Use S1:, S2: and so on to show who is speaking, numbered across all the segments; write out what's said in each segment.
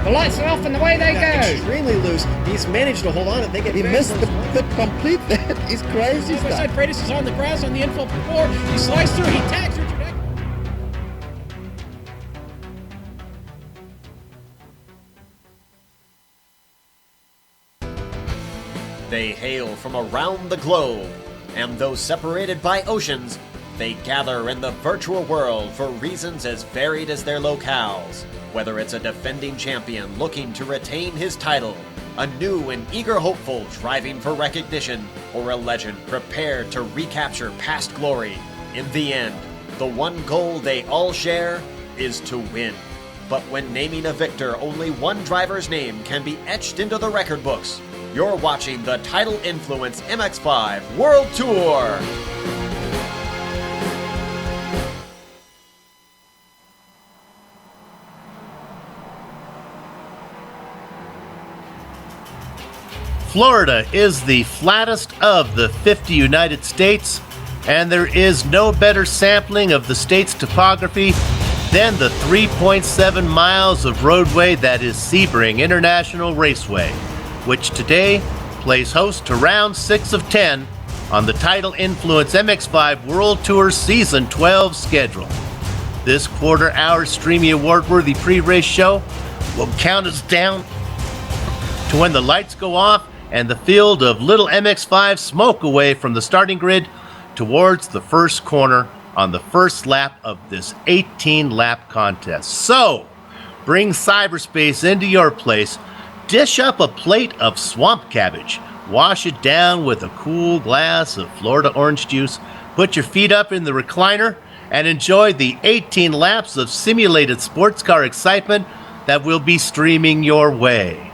S1: The lights are off and away they go.
S2: Extremely loose. He's managed to hold on. I think he missed the complete. That is crazy stuff.
S1: Side Freitas is on the grass on the infield floor. He slides through. He tags Richard Eck.
S3: They hail from around the globe, and though separated by oceans, they gather in the virtual world for reasons as varied as their locales. Whether it's a defending champion looking to retain his title, a new and eager hopeful striving for recognition, or a legend prepared to recapture past glory, in the end, the one goal they all share is to win. But when naming a victor, only one driver's name can be etched into the record books. You're watching the Tidal Influence MX-5 World Tour!
S4: Florida is the flattest of the 50 United States, and there is no better sampling of the state's topography than the 3.7 miles of roadway that is Sebring International Raceway, which today plays host to round 6 of 10 on the Tidal Influence MX-5 World Tour Season 12 schedule. This quarter-hour streamy award-worthy pre-race show will count us down to when the lights go off and the field of little MX-5 smoke away from the starting grid towards the first corner on the first lap of this 18-lap contest. So, bring cyberspace into your place, dish up a plate of swamp cabbage, wash it down with a cool glass of Florida orange juice, put your feet up in the recliner, and enjoy the 18 laps of simulated sports car excitement that will be streaming your way.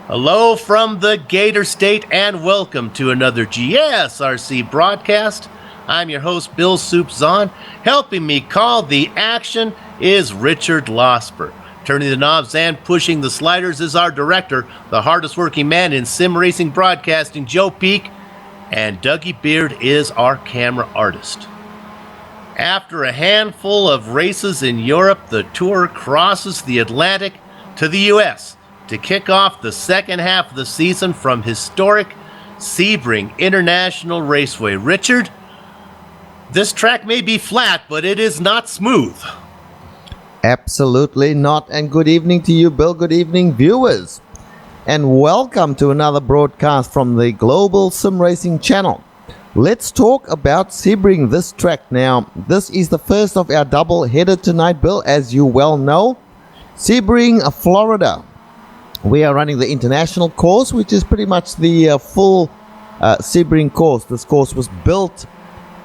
S4: Hello from the Gator State and welcome to another GSRC broadcast. I'm your host, Bill Soup Zahn. Helping me call the action is Richard Losper. Turning the knobs and pushing the sliders is our director, the hardest working man in sim racing broadcasting, Joe Peak. And Dougie Beard is our camera artist. After a handful of races in Europe, the tour crosses the Atlantic to the U.S. to kick off the second half of the season from historic Sebring International Raceway. Richard, this track may be flat, but it is not smooth.
S5: Absolutely not. And good evening to you, Bill. Good evening, viewers. And welcome to another broadcast from the Global Sim Racing Channel. Let's talk about Sebring, this track. Now, this is the first of our double header tonight, Bill, as you well know. Sebring, Florida. We are running the international course, which is pretty much the full Sebring course. This course was built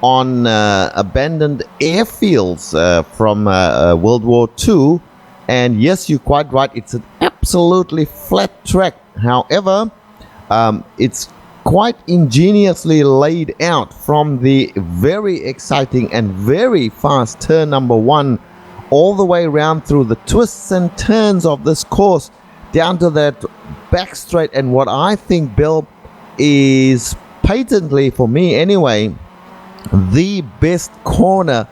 S5: on abandoned airfields from World War II. And yes, you're quite right. It's an absolutely flat track. However, it's quite ingeniously laid out from the very exciting and very fast turn number 1 all the way around through the twists and turns of this course down to that back straight, and what I think, Bill, is patently, for me anyway, the best corner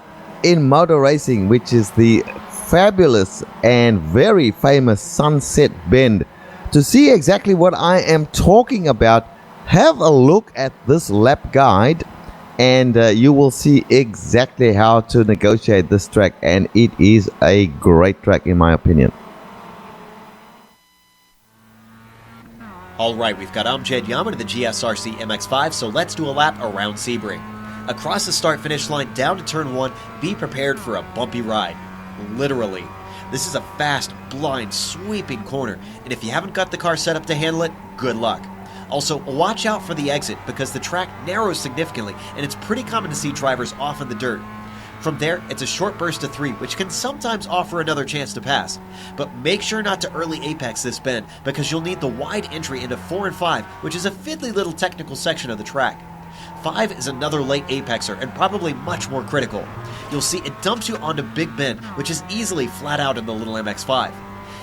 S5: in motor racing, which is the fabulous and very famous Sunset Bend. To see exactly what I am talking about, have a look at this lap guide and you will see exactly how to negotiate this track, and it is a great track in my opinion.
S3: Alright, we've got Amjad Yaman in the GSRC MX-5, so let's do a lap around Sebring. Across the start-finish line down to turn 1, be prepared for a bumpy ride. Literally. This is a fast, blind, sweeping corner, and if you haven't got the car set up to handle it, good luck. Also, watch out for the exit because the track narrows significantly, and it's pretty common to see drivers off in the dirt. From there, it's a short burst to 3, which can sometimes offer another chance to pass. But make sure not to early apex this bend, because you'll need the wide entry into 4 and 5, which is a fiddly little technical section of the track. 5 is another late apexer, and probably much more critical. You'll see it dumps you onto Big Bend, which is easily flat out in the little MX-5.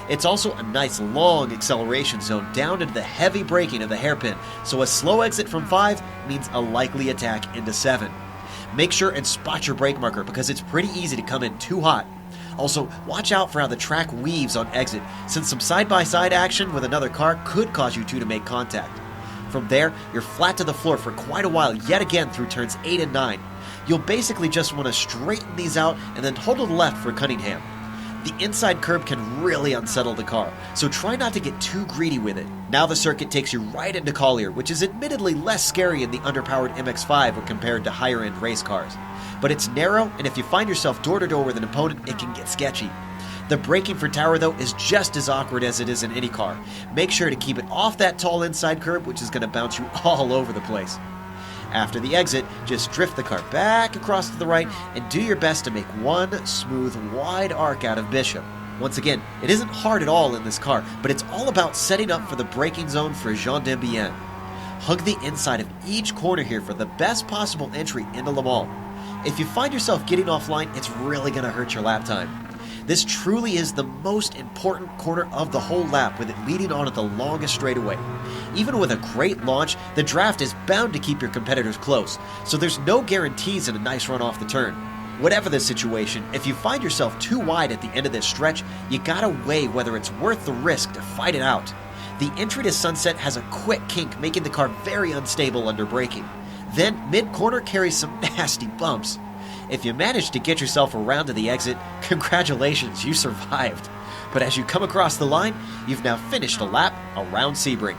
S3: It's also a nice long acceleration zone down into the heavy braking of the hairpin, so a slow exit from 5 means a likely attack into 7. Make sure and spot your brake marker because it's pretty easy to come in too hot. Also, watch out for how the track weaves on exit, since some side-by-side action with another car could cause you two to make contact. From there, you're flat to the floor for quite a while yet again through turns 8 and 9. You'll basically just want to straighten these out and then hold to the left for Cunningham. The inside curb can really unsettle the car, so try not to get too greedy with it. Now the circuit takes you right into Collier, which is admittedly less scary in the underpowered MX-5 when compared to higher-end race cars. But it's narrow, and if you find yourself door-to-door with an opponent, it can get sketchy. The braking for Tower, though, is just as awkward as it is in any car. Make sure to keep it off that tall inside curb, which is going to bounce you all over the place. After the exit, just drift the car back across to the right and do your best to make one smooth, wide arc out of Bishop. Once again, it isn't hard at all in this car, but it's all about setting up for the braking zone for Jean Dembien. Hug the inside of each corner here for the best possible entry into Le Mans. If you find yourself getting offline, it's really going to hurt your lap time. This truly is the most important corner of the whole lap, with it leading on at the longest straightaway. Even with a great launch, the draft is bound to keep your competitors close, so there's no guarantees in a nice run off the turn. Whatever the situation, if you find yourself too wide at the end of this stretch, you gotta weigh whether it's worth the risk to fight it out. The entry to Sunset has a quick kink, making the car very unstable under braking. Then, mid-corner carries some nasty bumps. If you manage to get yourself around to the exit, congratulations, you survived. But as you come across the line, you've now finished a lap around Sebring.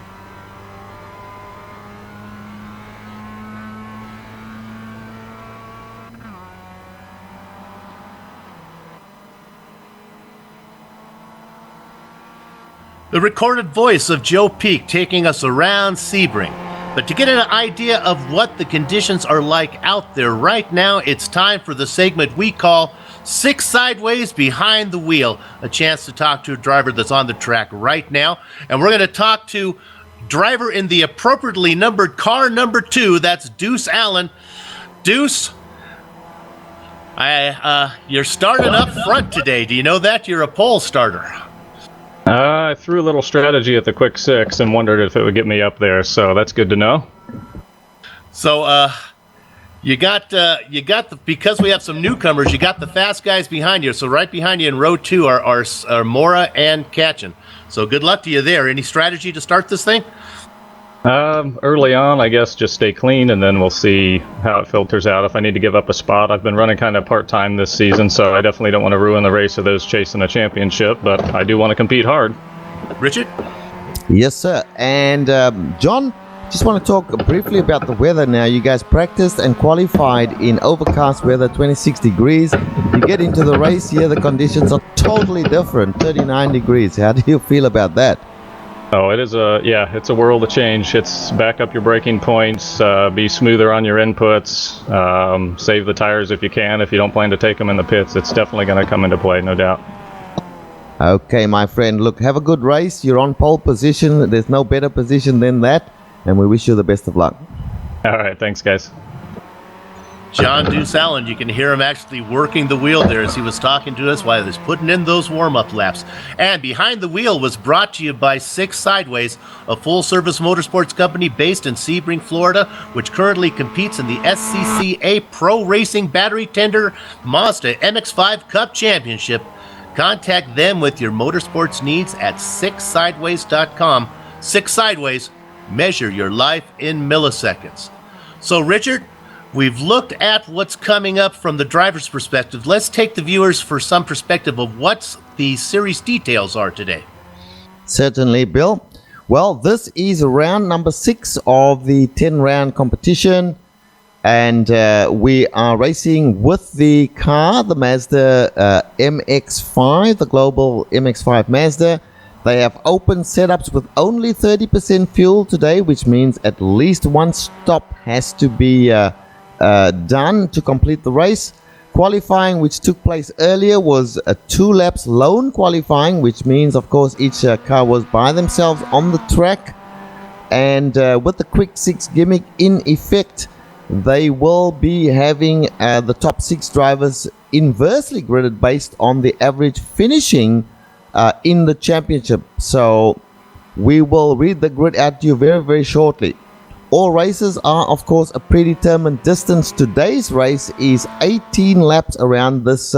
S4: The recorded voice of Joe Peak taking us around Sebring. But to get an idea of what the conditions are like out there right now, it's time for the segment we call Six Sideways Behind the Wheel, a chance to talk to a driver that's on the track right now. And we're going to talk to driver in the appropriately numbered car number 2, that's Deuce Allen. Deuce, you're starting up front today. Do you know that? You're a pole starter.
S6: I threw a little strategy at the quick 6 and wondered if it would get me up there, so that's good to know.
S4: So, you got because we have some newcomers, you got the fast guys behind you. So right behind you in row 2 are Mora and Katchen. So good luck to you there. Any strategy to start this thing?
S6: Early on, I guess just stay clean, and then we'll see how it filters out. If I need to give up a spot, I've been running kind of part-time this season, so I definitely don't want to ruin the race of those chasing a championship, but I do want to compete hard.
S4: Richard?
S5: Yes, sir. And John, just want to talk briefly about the weather now. You guys practiced and qualified in overcast weather, 26 degrees. You get into the race here, the conditions are totally different, 39 degrees. How do you feel about that?
S6: Oh, it's a world of change. It's back up your braking points, be smoother on your inputs, save the tires if you can. If you don't plan to take them in the pits, it's definitely going to come into play, no doubt.
S5: Okay, my friend, look, have a good race. You're on pole position. There's no better position than that, and we wish you the best of luck.
S6: All right, thanks, guys.
S4: John Deuce Allen, you can hear him actually working the wheel there as he was talking to us while he was putting in those warm-up laps. And Behind the Wheel was brought to you by Six Sideways, a full-service motorsports company based in Sebring, Florida, which currently competes in the SCCA Pro Racing Battery Tender Mazda MX-5 Cup Championship. Contact them with your motorsports needs at sixsideways.com. Six Sideways, measure your life in milliseconds. So, Richard, we've looked at what's coming up from the driver's perspective. Let's take the viewers for some perspective of what the series details are today.
S5: Certainly, Bill. Well, this is round number 6 of the 10-round competition. And we are racing with the car, the Mazda MX-5, the global MX-5 Mazda. They have open setups with only 30% fuel today, which means at least one stop has to be done to complete the race. Qualifying, which took place earlier, was a 2 laps lone qualifying, which means, of course, each car was by themselves on the track. And with the quick 6 gimmick in effect, they will be having the top 6 drivers inversely gridded based on the average finishing in the championship. So we will read the grid out to you very, very shortly. All races are, of course, a predetermined distance. Today's race is 18 laps around this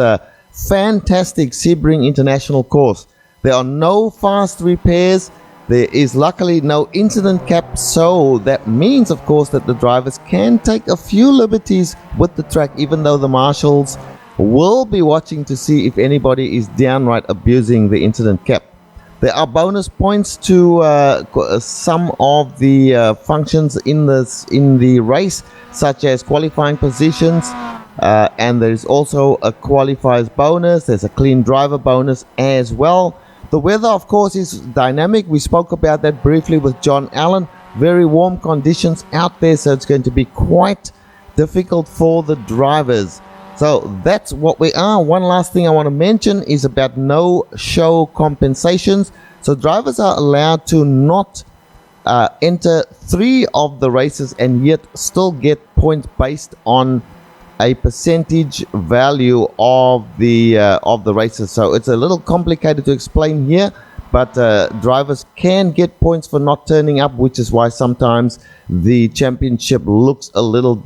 S5: fantastic Sebring International course. There are no fast repairs. There is luckily no incident cap, so that means, of course, that the drivers can take a few liberties with the track, even though the marshals will be watching to see if anybody is downright abusing the incident cap. There are bonus points to some of the functions in the race, such as qualifying positions, and there is also a qualifiers bonus. There's a clean driver bonus as well. The weather, of course, is dynamic. We spoke about that briefly with John Allen. Very warm conditions out there, so it's going to be quite difficult for the drivers. So that's what we are. One last thing I want to mention is about no show compensations. So drivers are allowed to not enter 3 of the races and yet still get points based on a percentage value of the races. So it's a little complicated to explain here, but drivers can get points for not turning up, which is why sometimes the championship looks a little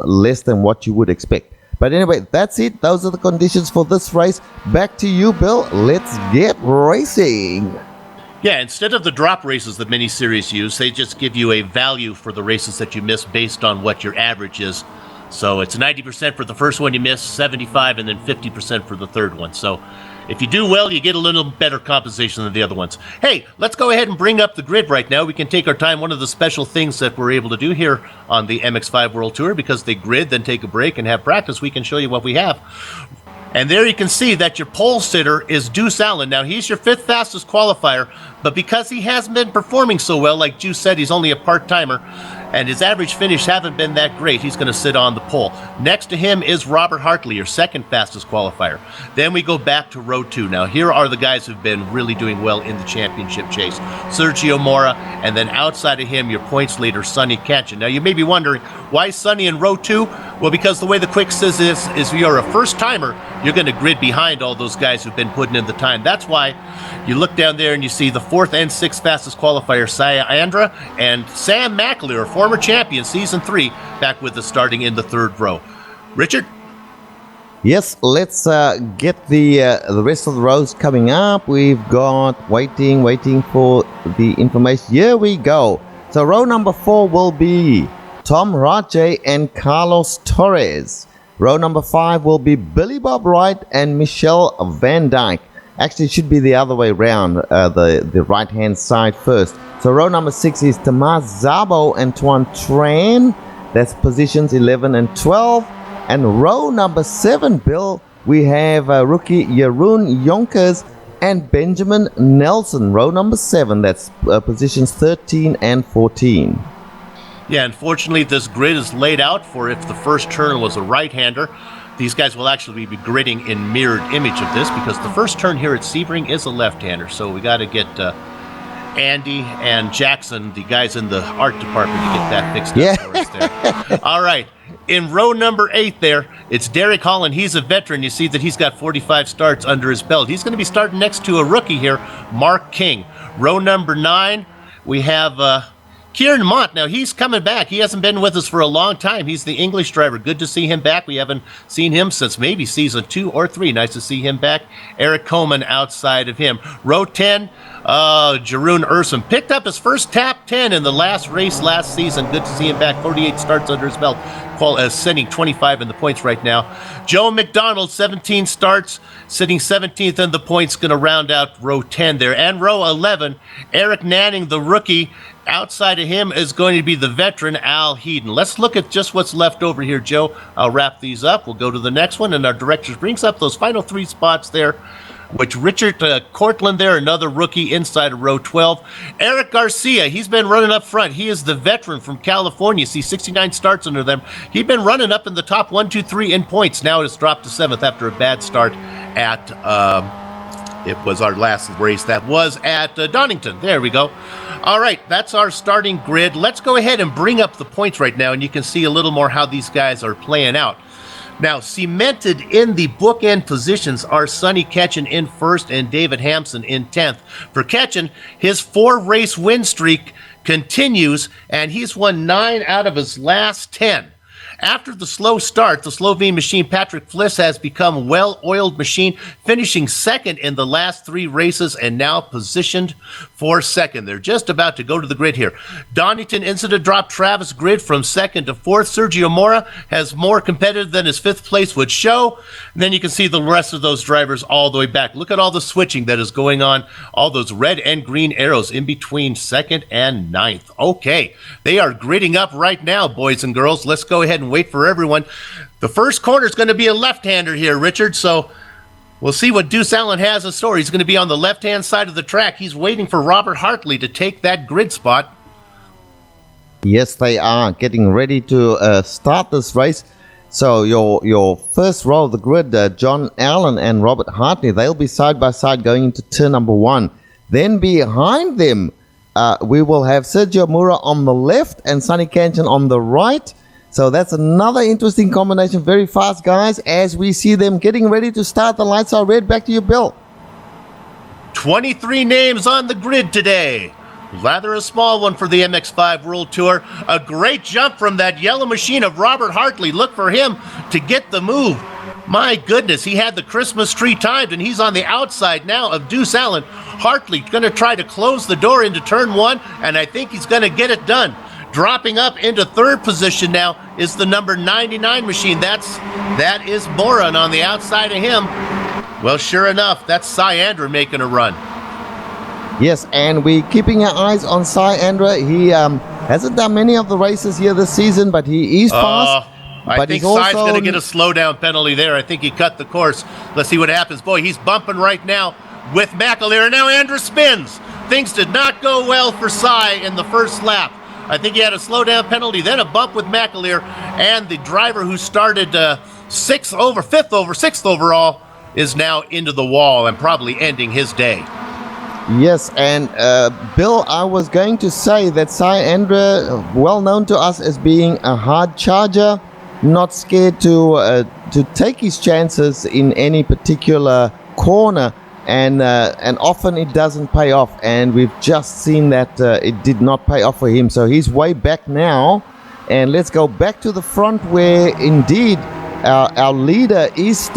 S5: less than what you would expect. But anyway, that's it. Those are the conditions for this race. Back to you, Bill. Let's get racing.
S4: Yeah, instead of the drop races that many series use, they just give you a value for the races that you miss based on what your average is. So it's 90% for the first one you miss, 75, and then 50% for the third one. So if you do well, you get a little better compensation than the other ones. Hey, let's go ahead and bring up the grid right now. We can take our time. One of the special things that we're able to do here on the MX-5 World Tour, because they grid, then take a break and have practice, we can show you what we have. And there you can see that your pole sitter is Deuce Allen. Now, he's your 5th fastest qualifier, but because he hasn't been performing so well, like Juice said, he's only a part-timer, and his average finish haven't been that great. He's going to sit on the pole. Next to him is Robert Hartley, your 2nd fastest qualifier. Then we go back to row 2. Now, here are the guys who've been really doing well in the championship chase. Sergio Mora, and then outside of him, your points leader, Sonny Ketchen. Now, you may be wondering, why Sonny in row 2? Well, because the way the quick says is if you're a first-timer, you're going to grid behind all those guys who've been putting in the time. That's why you look down there and you see the 4th and 6th fastest qualifier, Sayandra, and Sam McAleer, former champion, season 3, back with us starting in the 3rd row. Richard?
S5: Yes, let's get the rest of the rows coming up. We've got waiting for the information. Here we go. So row number 4 will be Tom Rajay and Carlos Torres. Row number 5 will be Billy Bob Wright and Michelle Van Dyke. Actually, it should be the other way around, the right-hand side first. So row number 6 is Tomas Zabo and Tuan Tran. That's positions 11 and 12. And row number 7, Bill, we have rookie Jeroen Jonkers and Benjamin Nelson. Row number 7, that's positions 13 and 14.
S4: Yeah, unfortunately, this grid is laid out for if the first turn was a right-hander. These guys will actually be gridding in mirrored image of this because the first turn here at Sebring is a left-hander. So we got to get Andy and Jackson, the guys in the art department, to get that fixed up for us there. All right. In row number 8 there, it's Derek Holland. He's a veteran. You see that he's got 45 starts under his belt. He's going to be starting next to a rookie here, Mark King. Row number 9, we have Kieran Mott. Now, he's coming back. He hasn't been with us for a long time. He's the English driver. Good to see him back. We haven't seen him since maybe season 2 or 3. Nice to see him back. Eric Coleman outside of him. Row 10, Jeroen Ursum picked up his first top 10 in the last race last season. Good to see him back. 48 starts under his belt. Sitting 25 in the points right now. Joe McDonald, 17 starts, sitting 17th in the points, going to round out row 10 there. And row 11, Eric Nanning, the rookie. Outside of him is going to be the veteran, Al Heaton. Let's look at just what's left over here, Joe. I'll wrap these up. We'll go to the next one, and our director brings up those final 3 spots there, which Richard Cortland there, another rookie inside of row 12. Eric Garcia, he's been running up front. He is the veteran from California. See, 69 starts under them. He'd been running up in the top 1, 2, 3 in points. Now it's dropped to 7th after a bad start at, it was our last race. That was at Donington. There we go. All right, that's our starting grid. Let's go ahead and bring up the points right now, and you can see a little more how these guys are playing out. Now, cemented in the bookend positions are Sonny Ketchen in 1st and David Hampson in 10th. For Ketchen, his 4-race win streak continues, and he's won 9 out of his last 10. After the slow start, the Slovene machine Patrick Fliss has become a well-oiled machine, finishing second in the last 3 races and now positioned for second. They're just about to go to the grid here. Donington Incident dropped Travis Grid from second to fourth. Sergio Mora has more competitive than his 5th place would show. And then you can see the rest of those drivers all the way back. Look at all the switching that is going on, all those red and green arrows in between second and 9th. Okay, they are gridding up right now, boys and girls. Let's go ahead and wait for everyone. The first corner is going to be a left-hander here, Richard, so we'll see what Deuce Allen has in store. He's going to be on the left-hand side of the track. He's waiting for Robert Hartley to take that grid spot.
S5: Yes, they are getting ready to start this race. So your first row of the grid, John Allen and Robert Hartley, they'll be side by side going into turn number 1. Then behind them, we will have Sergio Mura on the left and Sonny Kanchan on the right. So that's another interesting combination. Very fast, guys, as we see them getting ready to start. The lights are red. Back to you, Bill.
S4: 23 names on the grid today. Rather a small one for the MX-5 World Tour. A great jump from that yellow machine of Robert Hartley. Look for him to get the move. My goodness, he had the Christmas tree timed, and he's on the outside now of Deuce Allen. Hartley going to try to close the door into turn 1, and I think he's going to get it done. Dropping up into 3rd position now is the number 99 machine. That is Moran on the outside of him. Well, sure enough, that's Syandra making a run.
S5: Yes, and we're keeping our eyes on Syandra. He hasn't done many of the races here this season, but he is fast.
S4: I think Sy's going to get a slowdown penalty there. I think he cut the course. Let's see what happens. Boy, he's bumping right now with McAleer. And now Andrew spins. Things did not go well for Sy in the first lap. I think he had a slowdown penalty, then a bump with McAleer, and the driver who started 6th overall is now into the wall and probably ending his day.
S5: Yes, and Bill, I was going to say that Syandra, well known to us as being a hard charger, not scared to take his chances in any particular corner. And often it doesn't pay off, and we've just seen that it did not pay off for him. So he's way back now, and let's go back to the front where indeed our leader is in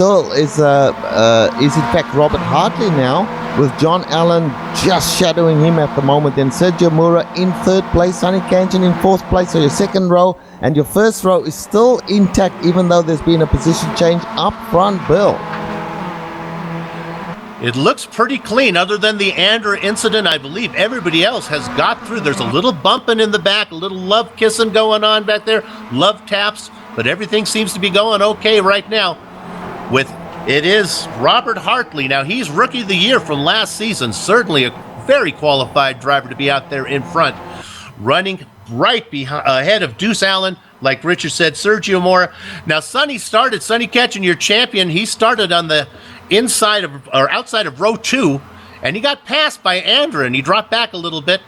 S5: fact Robert Hartley now, with John Allen just shadowing him at the moment. Then Sergio Mura in 3rd place, Sonny Kanchan in 4th place. So your 2nd row and your 1st row is still intact, even though there's been a position change up front, Bill.
S4: It looks pretty clean. Other than the Andrew incident, I believe everybody else has got through. There's a little bumping in the back, a little love kissing going on back there, love taps, but everything seems to be going okay right now. It is Robert Hartley. Now, he's Rookie of the Year from last season. Certainly a very qualified driver to be out there in front, running right ahead of Deuce Allen. Like Richard said, Sergio Mora. Now, Sonny Kanchan, your champion, he started on the outside of row 2, and he got passed by Andrew, and he dropped back a little bit.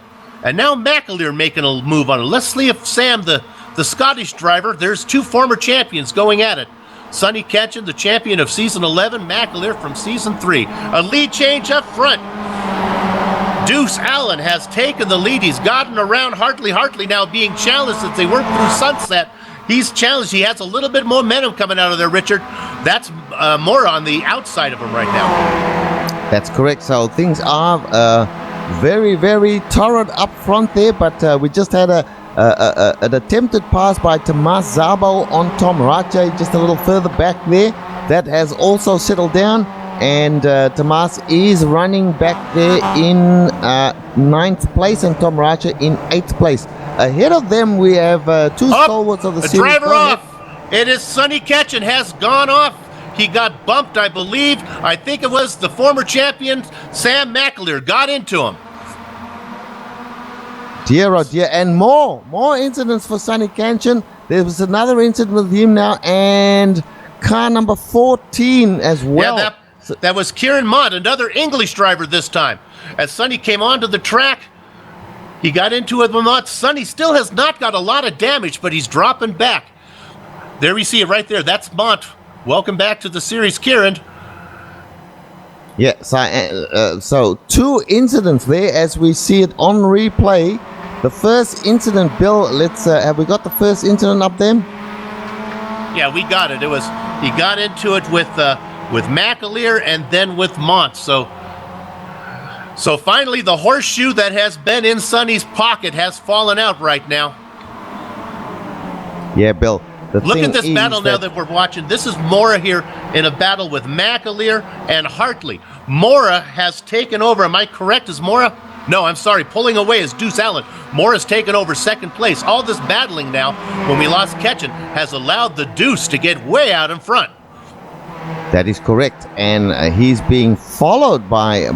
S4: And now McAleer making a move on it. Let's see if Sam, the Scottish driver, there's 2 former champions going at it. Sonny Kanchan, the champion of season 11, McAleer from season 3. A lead change up front. Deuce Allen has taken the lead. He's gotten around Hartley. Hartley now being challenged as they work through Sunset. He's challenged. He has a little bit more momentum coming out of there, Richard. That's more on the outside of him right now.
S5: That's correct. So things are very, very torrid up front there, but we just had an attempted pass by Tomas Zabo on Tom Rache just a little further back there. That has also settled down, and Tomas is running back there in 9th place, and Tom Rache in 8th place. Ahead of them, we have 2 stalwarts of the series.
S4: Driver off. It is Sonny Kanchan has gone off. He got bumped, I believe. I think it was the former champion, Sam McAleer, got into him.
S5: Dear, oh dear. And more incidents for Sonny Kanchan. There was another incident with him now, and car number 14 as well.
S4: Yeah, that was Kieran Mott, another English driver this time. As Sonny came onto the track, he got into it with Mott. Sonny still has not got a lot of damage, but he's dropping back. There we see it right there. That's Mott. Welcome back to the series, Kieran.
S5: Yeah, so 2 incidents there as we see it on replay. The first incident, Bill, let's have we got the first incident up there?
S4: Yeah, we got it. He got into it with McAleer and then with Mont. So finally, the horseshoe that has been in Sonny's pocket has fallen out right now.
S5: Yeah, Bill.
S4: Look at this battle now that we're watching. This is Mora here in a battle with McAleer and Hartley. Mora has taken over. Am I correct? Is Mora? No, I'm sorry. Pulling away is Deuce Allen. Mora's taken over second place. All this battling now, when we lost Ketchen, has allowed the Deuce to get way out in front.
S5: That is correct. And he's being followed by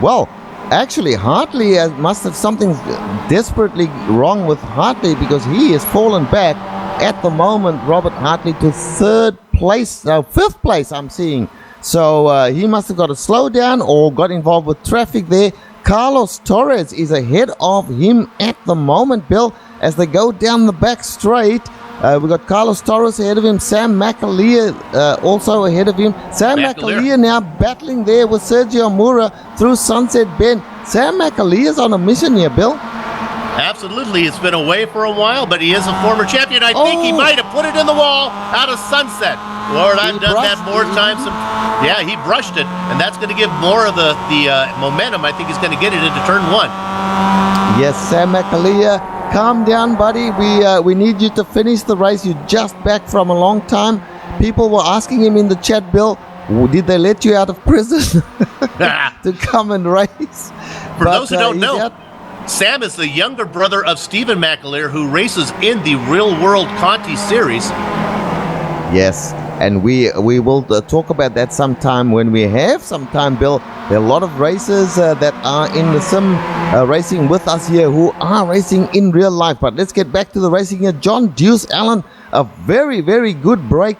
S5: well, actually, Hartley must have something desperately wrong with Hartley, because he has fallen back at the moment, Robert Hartley, to fifth place, I'm seeing. So he must have got a slowdown or got involved with traffic there. Carlos Torres is ahead of him at the moment, Bill, as they go down the back straight. We got Carlos Torres ahead of him. Sam McAleer also ahead of him. Sam McAleer now battling there with Sergio Mura through Sunset Bend. Sam McAleer's on a mission here, Bill.
S4: Absolutely. It's been away for a while, but he is a former champion. I think he might have put it in the wall out of Sunset. Lord, I've done that more times. Yeah, he brushed it, and that's going to give more of the momentum. I think he's going to get it into turn one.
S5: Yes, Sam McAleer, calm down, buddy. We need you to finish the race. You're just back from a long time. People were asking him in the chat, Bill, did they let you out of prison to come and race?
S4: For those who don't know, Sam is the younger brother of Stephen McAleer, who races in the Real World Conti Series.
S5: Yes, and we will talk about that sometime when we have some time, Bill. There are a lot of racers that are in the sim racing with us here who are racing in real life. But let's get back to the racing here. John Deuce Allen, a very, very good break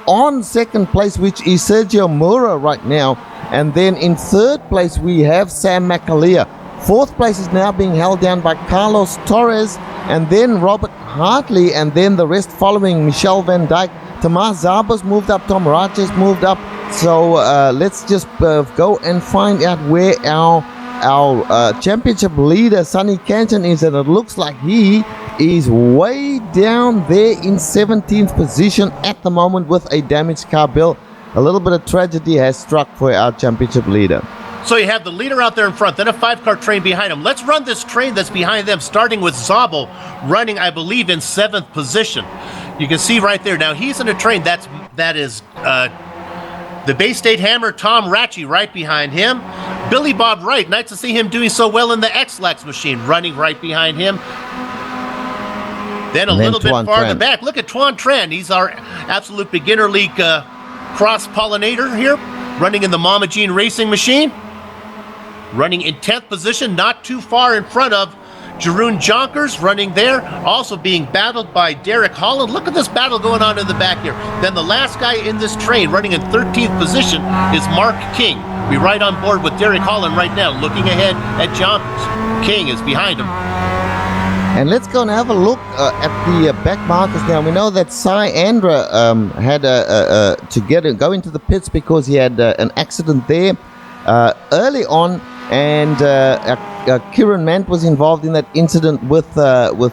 S5: on second place, which is Sergio Mura right now. And then in third place, we have Sam McAleer. Fourth place is now being held down by Carlos Torres, and then Robert Hartley, and then the rest following Michelle Van Dijk. Tomas Zaba's moved up, Tom Rajas moved up. So let's just go and find out where our championship leader, Sonny Canton, is, and it looks like he is way down there in 17th position at the moment with a damaged car, Bill. A little bit of tragedy has struck for our championship leader.
S4: So you have the leader out there in front, then a 5-car train behind him. Let's run this train that's behind them, starting with Zabel running, I believe, in 7th position. You can see right there. Now, he's in a train that is the Bay State Hammer, Tom Ratchey, right behind him. Billy Bob Wright, nice to see him doing so well in the X-Lax machine, running right behind him. Then a little bit farther back, look at Tuan Tran. He's our absolute beginner league cross-pollinator here, running in the Mama Jean racing machine. Running in 10th position, not too far in front of Jeroen Jonkers, running there. Also being battled by Derek Holland. Look at this battle going on in the back here. Then the last guy in this train, running in 13th position, is Mark King. We're right on board with Derek Holland right now, looking ahead at Jonkers. King is behind him.
S5: And let's go and have a look at the back markers now. We know that Cy Andra had to go into the pits because he had an accident there early on. And Kieran Mant was involved in that incident with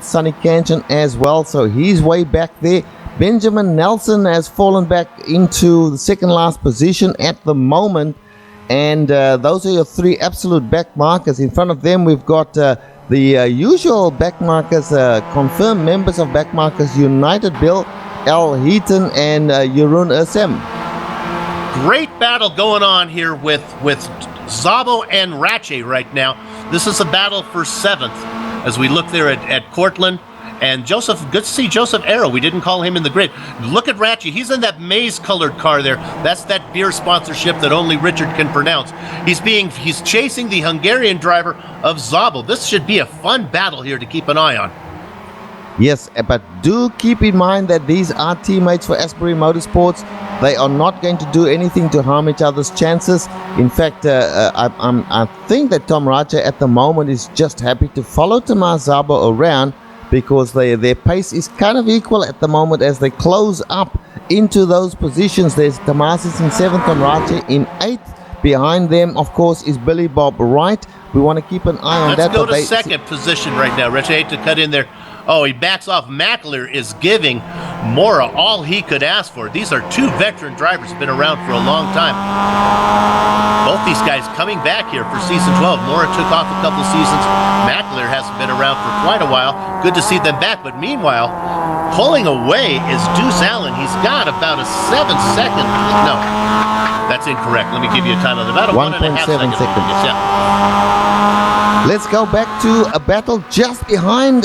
S5: Sonny Canton as well, so he's way back there. Benjamin Nelson has fallen back into the second last position at the moment, and those are your three absolute back markers. In front of them, we've got the usual back markers, confirmed members of Back Markers United, Bill, Al Heaton, and Jeroen Ursem.
S4: Great battle going on here with Zabo and Ratche right now. This is a battle for 7th as we look there at Cortland. And Joseph, good to see Joseph Arrow. We didn't call him in the grid. Look at Ratche. He's in that maize-colored car there. That's that beer sponsorship that only Richard can pronounce. He's chasing the Hungarian driver of Zabo. This should be a fun battle here to keep an eye on.
S5: Yes, but do keep in mind that these are teammates for Asbury Motorsports. They are not going to do anything to harm each other's chances. In fact, I think that Tom Raja at the moment is just happy to follow Tomas Zabo around because their pace is kind of equal at the moment as they close up into those positions. There's Tomas is in 7th and Raja in 8th. Behind them, of course, is Billy Bob Wright. We want to keep an eye on that.
S4: Let's go to 2nd position right now. Rich, I hate to cut in there. Oh, he backs off. McAleer is giving Mora all he could ask for. These are two veteran drivers who've been around for a long time. Both these guys coming back here for season 12. Mora took off a couple seasons. McAleer hasn't been around for quite a while. Good to see them back. But meanwhile, pulling away is Deuce Allen. He's got about a 7-second. No, that's incorrect. Let me give you a time. About a 1.5 seconds. Yeah.
S5: Let's go back to a battle just behind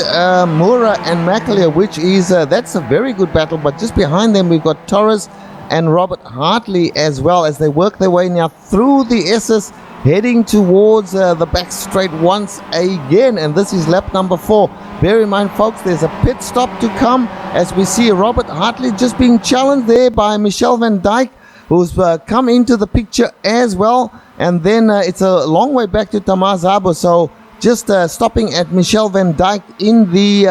S5: Mura and McAleer, which is, that's a very good battle, but just behind them we've got Torres and Robert Hartley as well, as they work their way now through the S's, heading towards the back straight once again, and this is lap number 4. Bear in mind, folks, there's a pit stop to come, as we see Robert Hartley just being challenged there by Michel van Dijk, who's come into the picture as well. And then it's a long way back to Tamar Zabo, so just stopping at Michel van Dijk in the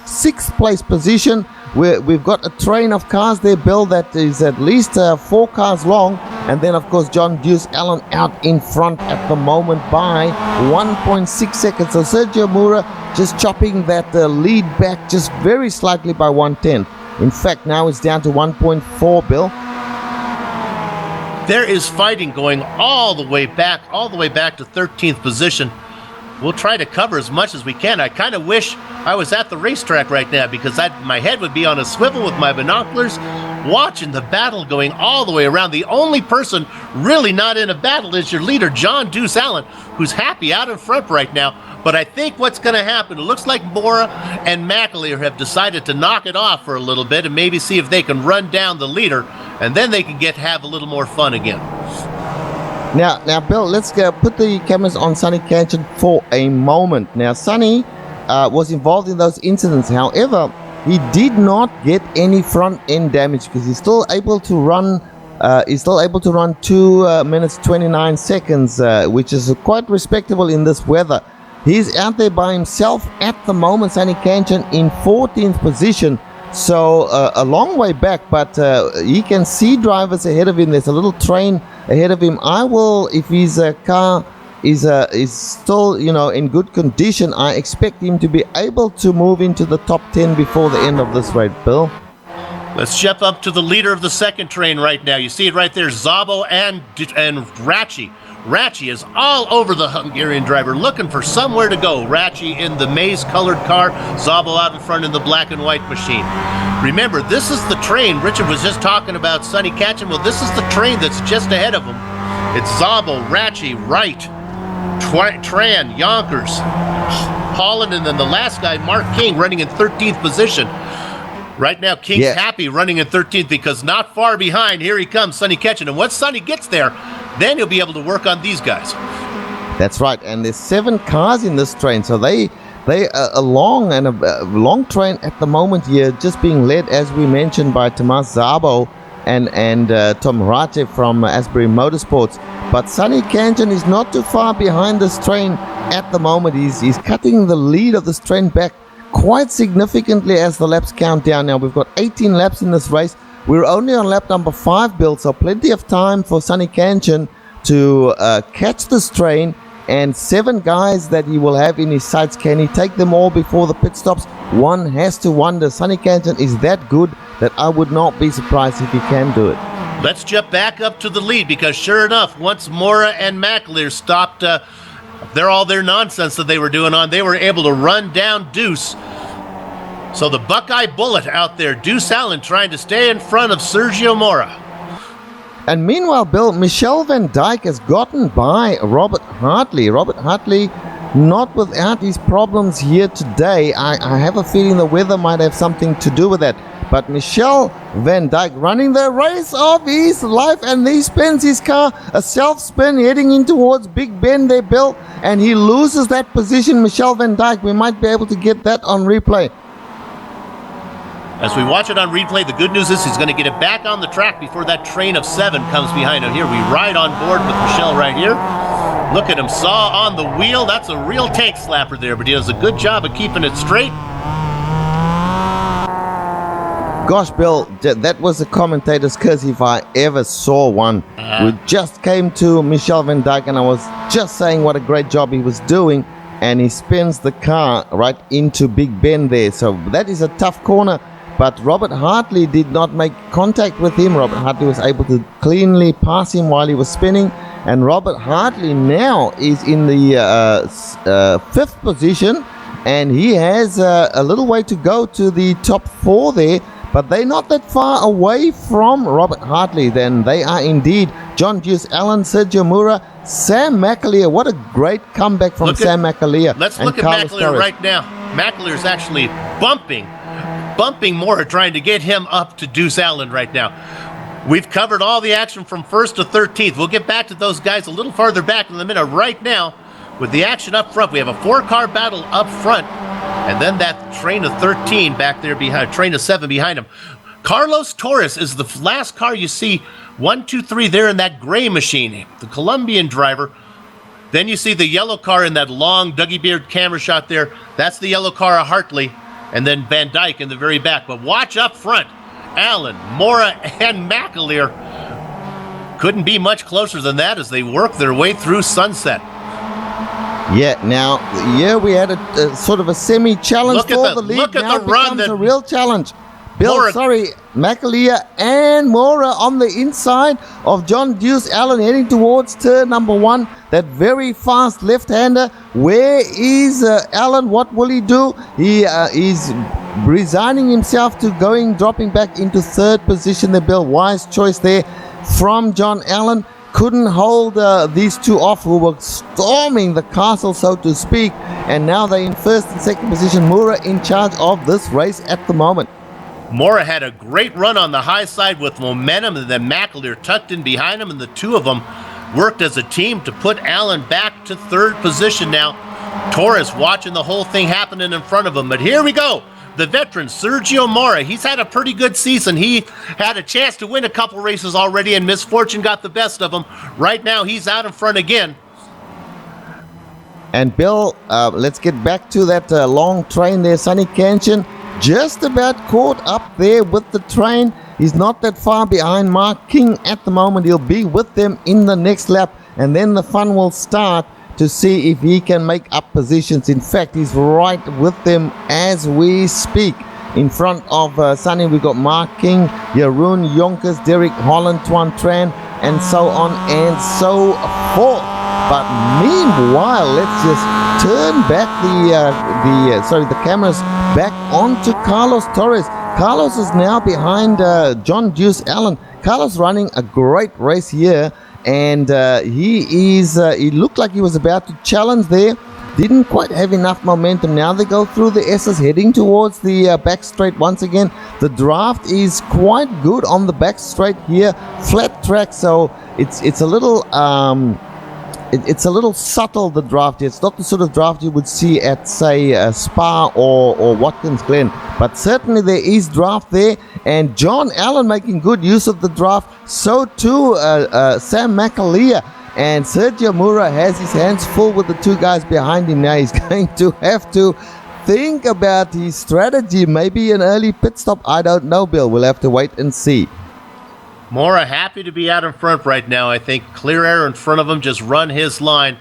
S5: 6th place position. We've got a train of cars there, Bill, that is at least 4 cars long. And then, of course, John Deuce Allen out in front at the moment by 1.6 seconds. So Sergio Mura just chopping that lead back just very slightly by 1/10. In fact, now it's down to 1.4, Bill.
S4: There is fighting going all the way back to 13th position. We'll try to cover as much as we can. I kind of wish I was at the racetrack right now, because my head would be on a swivel with my binoculars, watching the battle going all the way around. The only person really not in a battle is your leader, John Deuce Allen, who's happy out in front right now. But I think what's going to happen, it looks like Mora and McAleer have decided to knock it off for a little bit and maybe see if they can run down the leader, and then they can have a little more fun again.
S5: Now, Bill, let's put the cameras on Sonny Kanchan for a moment. Now, Sonny was involved in those incidents. However, he did not get any front end damage, because he's still able to run. 2 minutes 29 seconds, which is quite respectable in this weather. He's out there by himself at the moment, Sonny Kanchan, in 14th position. So a long way back, but he can see drivers ahead of him. There's a little train ahead of him. I will, if his car is still, in good condition, I expect him to be able to move into the top 10 before the end of this race, Bill.
S4: Let's jump up to the leader of the second train right now. You see it right there, Zabo and Ratchi. Ratchi is all over the Hungarian driver, looking for somewhere to go. Ratchi in the maize-colored car, Zabo out in front in the black and white machine. Remember, this is the train. Richard was just talking about Sonny Kanchan. Well, this is the train that's just ahead of him. It's Zabo, Ratchi, Wright, Tran, Yonkers, Holland, and then the last guy, Mark King, running in 13th position. Right now, King's happy running in 13th, because not far behind, here he comes, Sonny Kanchan. And once Sonny gets there, then he'll be able to work on these guys.
S5: That's right, and there's 7 cars in this train, so they are a long train at the moment here, just being led, as we mentioned, by Tomas Zabo and Tom Rate from Asbury Motorsports. But Sonny Kanchan is not too far behind this train at the moment. He's cutting the lead of this train back quite significantly as the laps count down. Now we've got 18 laps in this race. We're only on lap number 5, Bill, so plenty of time for Sonny Kanchan to catch this train, and 7 guys that he will have in his sights. Can he take them all before the pit stops? One has to wonder. Sonny Kanchan is that good that I would not be surprised if he can do it.
S4: Let's jump back up to the lead, because sure enough, once Mora and McAleer stopped all their nonsense that they were doing they were able to run down Deuce. So the Buckeye Bullet out there, Deuce Allen, trying to stay in front of Sergio Mora.
S5: And meanwhile, Bill, Michel van Dijk has gotten by Robert Hartley. Robert Hartley, not without his problems here today. I have a feeling the weather might have something to do with that. But Michel van Dijk running the race of his life, and he spins his car a self-spin heading in towards Big Ben there, Bill, and he loses that position. Michel van Dijk, we might be able to get that on replay.
S4: As we watch it on replay, the good news is he's going to get it back on the track before that train of 7 comes behind him. Here we ride on board with Michel right here. Look at him, saw on the wheel. That's a real tank slapper there, but he does a good job of keeping it straight.
S5: Gosh, Bill, that was a commentator's curse if I ever saw one. We just came to Michel van Dijk, and I was just saying what a great job he was doing, and he spins the car right into Big Ben there. So that is a tough corner. but Robert Hartley did not make contact with him. Robert Hartley was able to cleanly pass him while he was spinning, and Robert Hartley now is in the fifth position, and he has a little way to go to the top 4 there, but they're not that far away from Robert Hartley. Then they are indeed John Deuce Allen, Sergio Mura, Sam McAleer. What a great comeback from Sam McAleer.
S4: Let's look at
S5: Carlos
S4: McAleer
S5: Torres.
S4: right now. McAleer's actually bumping Mora, trying to get him up to Deuce Allen right now. We've covered all the action from 1st to 13th. We'll get back to those guys a little farther back in a minute. Right now, with the action up front, we have a 4-car battle up front, and then that train of 13 back there behind, train of 7 behind him. Carlos Torres is the last car you see, 1, 2, 3 there in that gray machine, the Colombian driver. Then you see the yellow car in that long Dougie Beard camera shot there. That's the yellow car of Hartley, and then Van Dyke in the very back. But watch up front, Allen, Mora, and McAleer. Couldn't be much closer than that as they work their way through sunset.
S5: Yeah, now, yeah, we had a sort of a semi-challenge for the lead.
S4: Look at
S5: now
S4: the
S5: it
S4: run
S5: becomes
S4: that
S5: a real challenge. Bill,
S4: Mora-
S5: McAleer and Mora on the inside of John Deuce Allen heading towards turn number 1. That very fast left-hander. Where is Allen? What will he do? He is resigning himself to dropping back into 3rd position there, Bill. Wise choice there from John Allen. Couldn't hold these two off, who were storming the castle, so to speak. And now they're in 1st and 2nd position. Mura in charge of this race at the moment.
S4: Mora had a great run on the high side with momentum, and then McAleer tucked in behind him, and the two of them worked as a team to put Allen back to 3rd position now. Torres watching the whole thing happening in front of him. But here we go. The veteran, Sergio Mora. He's had a pretty good season. He had a chance to win a couple races already, and misfortune got the best of him. Right now, he's out in front again.
S5: And Bill, let's get back to that long train there. Sonny Cantion just about caught up there with the train. He's not that far behind Mark King at the moment. He'll be with them in the next lap, and then the fun will start to see if he can make up positions. In fact, he's right with them as we speak. In front of Sonny, we got Mark King, Jeroen Jonkers, Derek Holland, Tuan Tran, and so on and so forth. But meanwhile, let's just turn back the cameras back onto Carlos Torres. Carlos is now behind John Deuce Allen. Carlos running a great race here, and he looked like he was about to challenge there. Didn't quite have enough momentum. Now they go through the S's heading towards the back straight once again. The draft is quite good on the back straight here, flat track, so it's a little it's a little subtle, the draft. It's not the sort of draft you would see at, say, Spa or Watkins Glen, but certainly there is draft there, and John Allen making good use of the draft. So too Sam McAleer, and Sergio Mura has his hands full with the two guys behind him. Now he's going to have to think about his strategy, maybe an early pit stop. I don't know, Bill. We'll have to wait and see.
S4: Mora happy to be out in front right now. I think clear air in front of him, just run his line.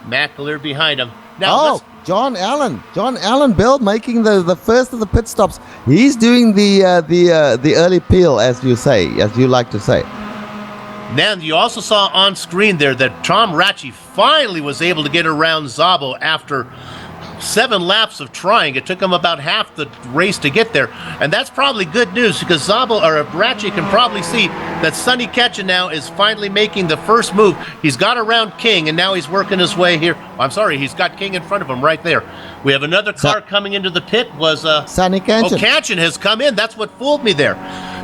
S4: McAleer behind him. Now,
S5: John Allen, Bill, making the first of the pit stops. He's doing the early peel, as you say, as you like to say.
S4: Now, you also saw on screen there that Tom Ratchey finally was able to get around Szabo after 7 laps of trying. It took him about half the race to get there, and that's probably good news because Ratchey can probably see that Sonny Ketchen now is finally making the first move. He's got around King, and now he's working his way here. He's got King in front of him right there. We have another car coming into the pit. Was
S5: Sonny Ketchen.
S4: Ketchen has come in. That's what fooled me there.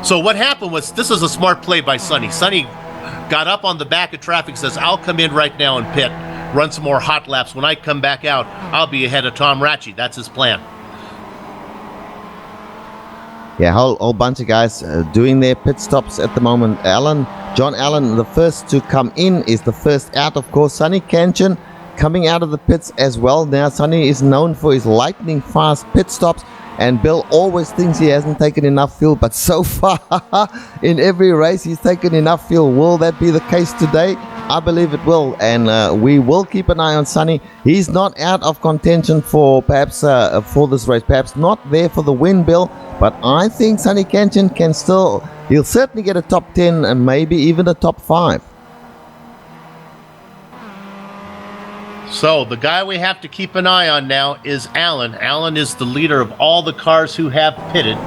S4: So what happened was, this is a smart play by Sonny. Sonny got up on the back of traffic, says, I'll come in right now and pit, run some more hot laps. When I come back out, I'll be ahead of Tom Ratchey. That's his plan.
S5: Yeah, whole bunch of guys doing their pit stops at the moment. John Allen, the first to come in, is the first out, of course. Sonny Cantion coming out of the pits as well. Now, Sonny is known for his lightning fast pit stops, and Bill always thinks he hasn't taken enough fuel, but so far in every race he's taken enough fuel. Will that be the case today? I believe it will, and we will keep an eye on Sonny. He's not out of contention for perhaps for this race, perhaps not there for the win, Bill, but I think Sonny Kanchan can still, he'll certainly get a top 10 and maybe even a top 5.
S4: So the guy we have to keep an eye on now is Alan. Alan is the leader of all the cars who have pitted.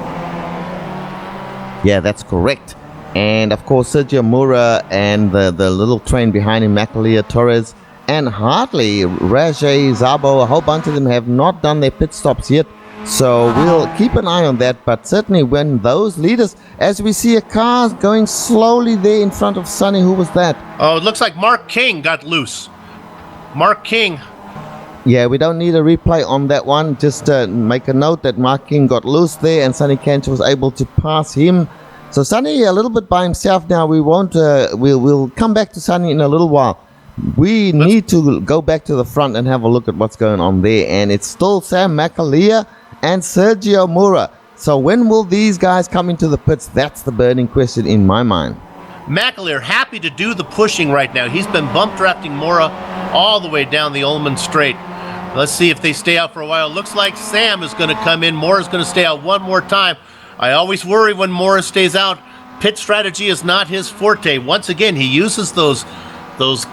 S5: Yeah, that's correct. And of course, Sergio Mura and the little train behind him, McAleer, Torres, and Hartley, Rajay, Zabo, a whole bunch of them have not done their pit stops yet. So we'll keep an eye on that. But certainly when those leaders, as we see a car going slowly there in front of Sonny, who was that?
S4: Oh, it looks like Mark King got loose. Mark King.
S5: Yeah, we don't need a replay on that one. Just make a note that Mark King got loose there and Sonny Kanchan was able to pass him. So Sonny a little bit by himself now. We won't. We'll come back to Sonny in a little while. We need to go back to the front and have a look at what's going on there. And it's still Sam McAleer and Sergio Mura. So when will these guys come into the pits? That's the burning question in my mind.
S4: McAleer happy to do the pushing right now. He's been bump drafting Mora all the way down the Ullman Straight. Let's see if they stay out for a while. Looks like Sam is going to come in. Mora's going to stay out one more time. I always worry when Mora stays out. Pit strategy is not his forte. Once again, he uses those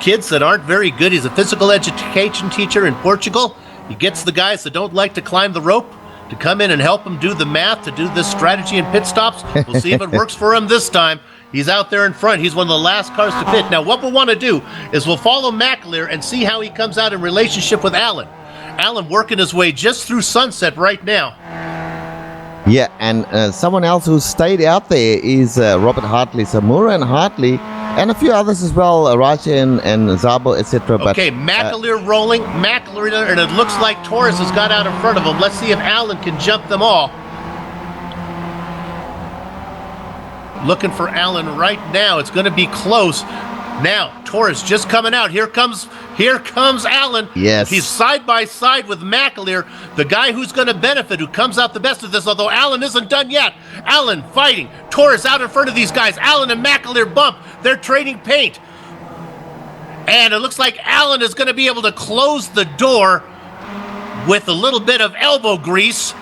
S4: kids that aren't very good. He's a physical education teacher in Portugal. He gets the guys that don't like to climb the rope to come in and help him do the math, to do this strategy in pit stops. We'll see if it works for him this time. He's out there in front. He's one of the last cars to pit. Now, what we'll want to do is we'll follow McAleer and see how he comes out in relationship with Alan. Alan working his way just through Sunset right now.
S5: Yeah, and someone else who stayed out there is Robert Hartley. So Mura and Hartley, and a few others as well, Raja and Zabo, etc.
S4: Okay, McAleer rolling, McAleer, and it looks like Torres has got out in front of him. Let's see if Alan can jump them all. Looking for Alan right now. It's going to be close. Now, Torres just coming out. Here comes Alan.
S5: Yes.
S4: He's side by side with McAleer, the guy who's going to benefit, who comes out the best of this, although Alan isn't done yet. Alan fighting. Torres out in front of these guys. Alan and McAleer bump. They're trading paint. And it looks like Alan is going to be able to close the door with a little bit of elbow grease.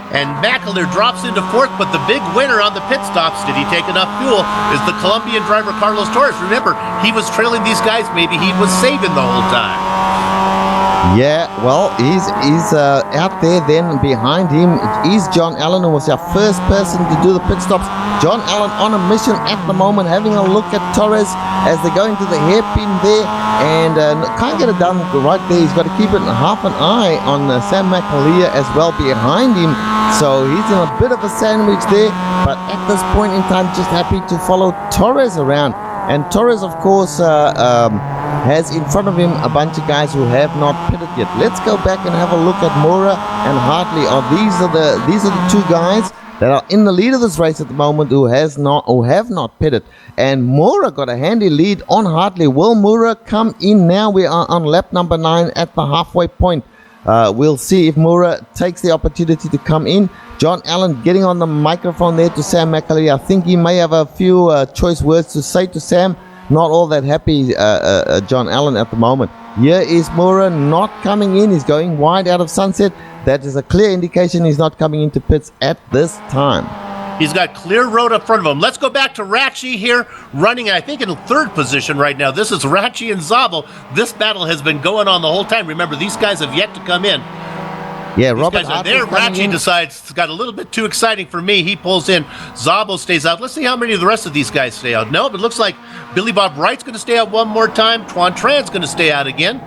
S4: And McAleer drops into fourth, but the big winner on the pit stops, did he take enough fuel, is the Colombian driver Carlos Torres. Remember, he was trailing these guys. Maybe he was saving the whole time.
S5: Yeah, well, he's out there. Then behind him is John Allen, who was our first person to do the pit stops. John Allen on a mission at the moment, having a look at Torres as they go into the hairpin there, and can't get it done right there. He's got to keep it half an eye on Sam McAleer as well behind him. So he's in a bit of a sandwich there, but at this point in time, just happy to follow Torres around. And Torres, of course, has in front of him a bunch of guys who have not pitted yet. Let's go back and have a look at Mora and Hartley. These are the two guys that are in the lead of this race at the moment who have not pitted. And Mora got a handy lead on Hartley. Will Mora come in now? We are on lap number 9 at the halfway point. We'll see if Mura takes the opportunity to come in. John Allen getting on the microphone there to Sam McAleer. I think he may have a few choice words to say to Sam. Not all that happy, John Allen, at the moment. Here is Mura not coming in. He's going wide out of Sunset. That is a clear indication he's not coming into pits at this time.
S4: He's got clear road up front of him. Let's go back to Ratchi here, running, I think, in third position right now. This is Ratchi and Zabel. This battle has been going on the whole time. Remember, these guys have yet to come in.
S5: Yeah,
S4: these
S5: Robert
S4: guys are there. Ratchi decides it's got a little bit too exciting for me. He pulls in. Zabel stays out. Let's see how many of the rest of these guys stay out. No, but it looks like Billy Bob Wright's going to stay out one more time. Tuan Tran's going to stay out again.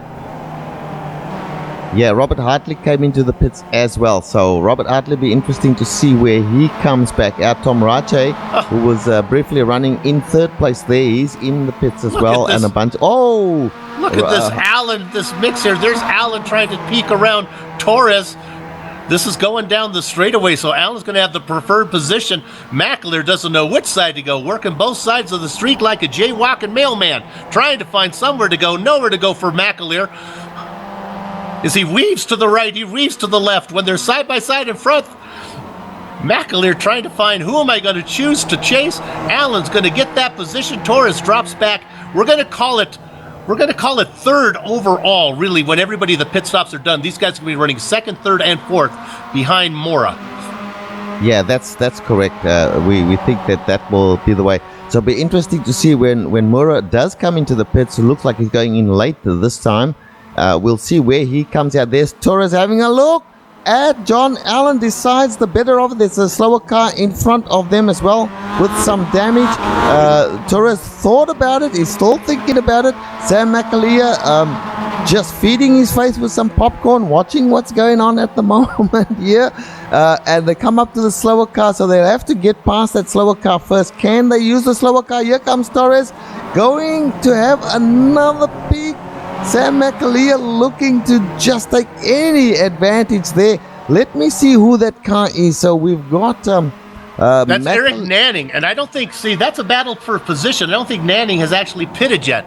S5: Yeah, Robert Hartley came into the pits as well. So Robert Hartley be interesting to see where he comes back out. Tom Rache, who was briefly running in third place there, he's in the pits as well. And a bunch. Oh!
S4: Look at this Allen, this mix here. There's Allen trying to peek around Torres. This is going down the straightaway, so Allen's going to have the preferred position. McAleer doesn't know which side to go, working both sides of the street like a jaywalking mailman, trying to find somewhere to go, nowhere to go for McAleer. As he weaves to the right, he weaves to the left. When they're side by side in front, McAleer trying to find who am I going to choose to chase. Allen's going to get that position. Torres drops back. We're going to call it we're going to call it third overall, really, when everybody, the pit stops are done. These guys are going to be running second, third, and fourth behind Mora.
S5: Yeah, that's correct. We think that will be the way. So it'll be interesting to see when Mura does come into the pits. It looks like he's going in late this time. We'll see where he comes out. There's Torres having a look at John Allen, decides the better of it. There's a slower car in front of them as well with some damage. Torres thought about it. He's still thinking about it. Sam McAleer just feeding his face with some popcorn, watching what's going on at the moment here. And they come up to the slower car, so they'll have to get past that slower car first. Can they use the slower car? Here comes Torres, going to have another peek. Sam McAleer looking to just take any advantage there. Let me see who that car is. So we've got
S4: that's Eric Nanning, and I don't think, that's a battle for position. I don't think Nanning has actually pitted yet.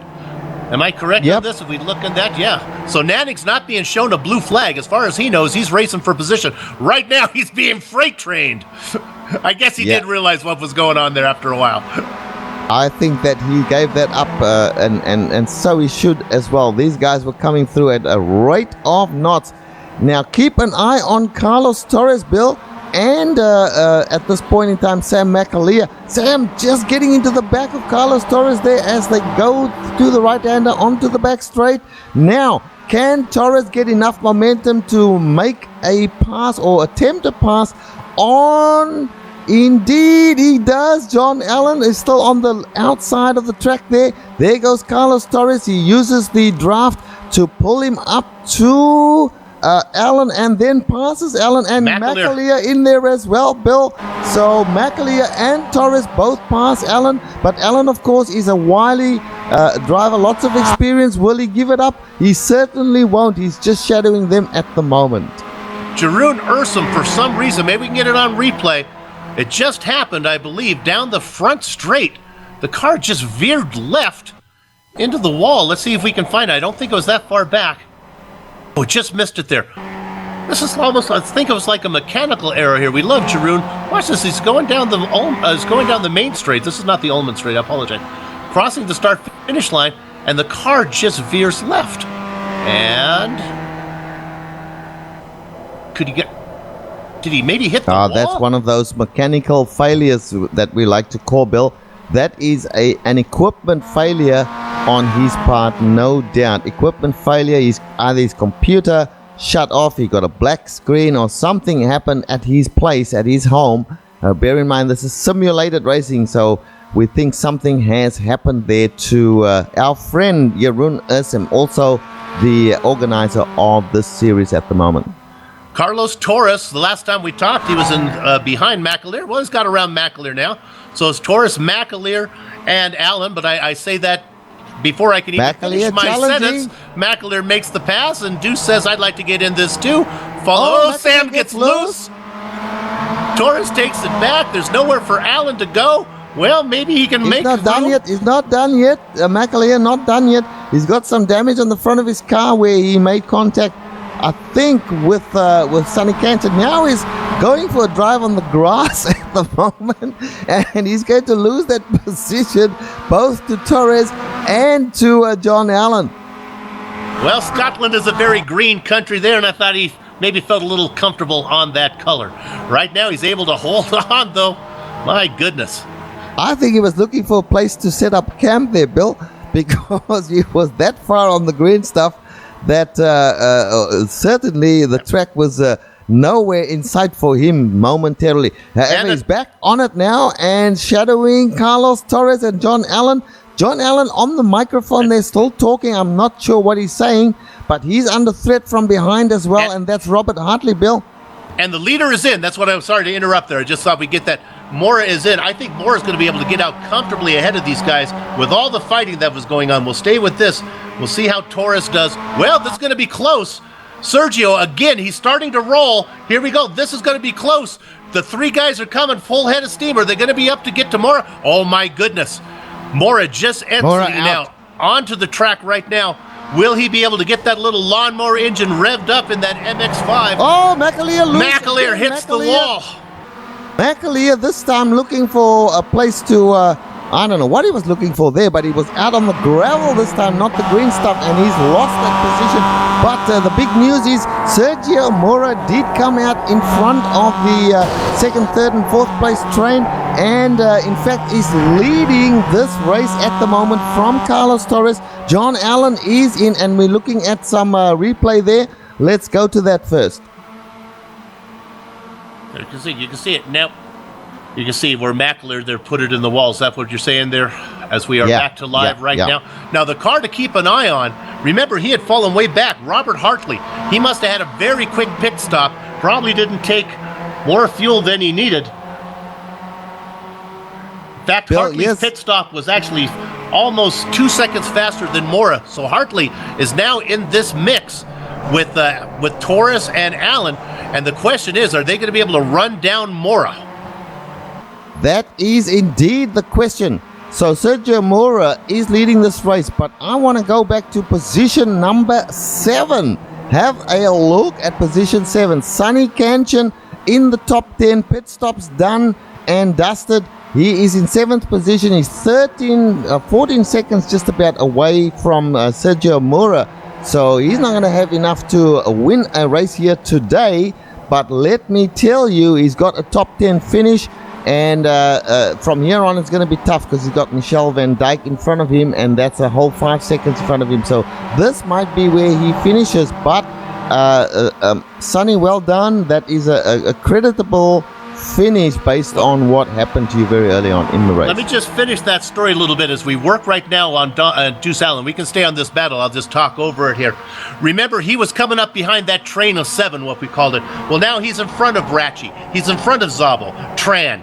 S4: Am I correct on this? If we look at that, yeah. So Nanning's not being shown a blue flag. As far as he knows, he's racing for position. Right now, he's being freight trained. I guess he did realize what was going on there after a while.
S5: I think that he gave that up, and so he should as well. These guys were coming through at a rate of knots. Now, keep an eye on Carlos Torres, Bill, and at this point in time, Sam McAleer. Sam just getting into the back of Carlos Torres there as they go to the right-hander onto the back straight. Now, can Torres get enough momentum to make a pass or attempt a pass on? Indeed, he does. John Allen is still on the outside of the track there. There goes Carlos Torres. He uses the draft to pull him up to Allen and then passes Allen and McAleer in there as well, Bill. So McAleer and Torres both pass Allen, but Allen, of course, is a wily driver, lots of experience. Will he give it up? He certainly won't. He's just shadowing them at the moment.
S4: Jeroen Ursum, for some reason, maybe we can get it on replay. It just happened, I believe, down the front straight. The car just veered left into the wall. Let's see if we can find it. I don't think it was that far back. Oh, just missed it there. This is almost, I think it was like a mechanical error here. We love Jeroen. Watch this. He's going down the main straight. This is not the Ullman straight. I apologize. Crossing the start-finish line, and the car just veers left. And could he get... Did he maybe hit the wall?
S5: That's one of those mechanical failures that we like to call, Bill. That is an equipment failure on his part, no doubt. Equipment failure is either his computer shut off, he got a black screen, or something happened at his place, at his home. Bear in mind, this is simulated racing, so we think something has happened there to our friend Jeroen Ursum, also the organizer of this series at the moment.
S4: Carlos Torres, the last time we talked, he was in behind McAleer. Well, he's got around McAleer now. So it's Torres, McAleer, and Allen. But I say that before I can even finish my sentence. McAleer makes the pass, and Deuce says, I'd like to get in this too. Sam gets loose. Torres takes it back. There's nowhere for Allen to go. Well, maybe he can make it.
S5: He's not done yet. McAleer not done yet. He's got some damage on the front of his car where he made contact, I think, with Sonny Cantor. Now he's going for a drive on the grass at the moment, and he's going to lose that position both to Torres and to John Allen.
S4: Well, Scotland is a very green country there, and I thought he maybe felt a little comfortable on that color. Right now he's able to hold on, though. My goodness.
S5: I think he was looking for a place to set up camp there, Bill, because he was that far on the green stuff that certainly the track was nowhere in sight for him momentarily. However, he's back on it now and shadowing Carlos Torres and John Allen. John Allen on the microphone, they're still talking. I'm not sure what he's saying, but he's under threat from behind as well, and that's Robert Hartley, Bill.
S4: And the leader is in. That's what I'm sorry to interrupt there. I just thought we'd get that. Mora is in. I think Mora's going to be able to get out comfortably ahead of these guys with all the fighting that was going on. We'll stay with this. We'll see how Torres does. Well, this is going to be close. Sergio, again, he's starting to roll. Here we go. This is going to be close. The three guys are coming full head of steam. Are they going to be up to get to Mora? Oh, my goodness. Mora just exiting out onto the track right now. Will he be able to get that little lawnmower engine revved up in that MX-5?
S5: Oh, McAleer
S4: hits the wall.
S5: McAleer this time looking for a place to I don't know what he was looking for there, but he was out on the gravel this time, not the green stuff, and he's lost that position. But the big news is Sergio Mora did come out in front of the second, third, and fourth place train, and in fact is leading this race at the moment from Carlos Torres. John Allen is in, and we're looking at some replay there. Let's go to that first.
S4: You can see it now. You can see where Mackler, they're put it in the walls. That's what you're saying there, as we are back to live now. Now, the car to keep an eye on, remember, he had fallen way back. Robert Hartley, he must have had a very quick pit stop. Probably didn't take more fuel than he needed. In fact, Hartley's pit stop was actually almost 2 seconds faster than Mora. So Hartley is now in this mix with Torres and Allen. And the question is, are they going to be able to run down Mora?
S5: That is indeed the question. So Sergio Mora is leading this race, but I want to go back to position number 7. Have a look at position 7. Sonny Kanchan in the top 10. Pit stops done and dusted. He is in 7th position. He's 14 seconds just about away from Sergio Mora. So he's not going to have enough to win a race here today. But let me tell you, he's got a top 10 finish. And from here on, it's going to be tough because he's got Michel van Dijk in front of him, and that's a whole 5 seconds in front of him. So this might be where he finishes. But Sonny, well done. That is a creditable finish based on what happened to you very early on in the race.
S4: Let me just finish that story a little bit as we work right now on Deuce Allen. We can stay on this battle. I'll just talk over it here. Remember, he was coming up behind that train of 7, what we called it. Well, now he's in front of Ratchie. He's in front of Zabel, Tran.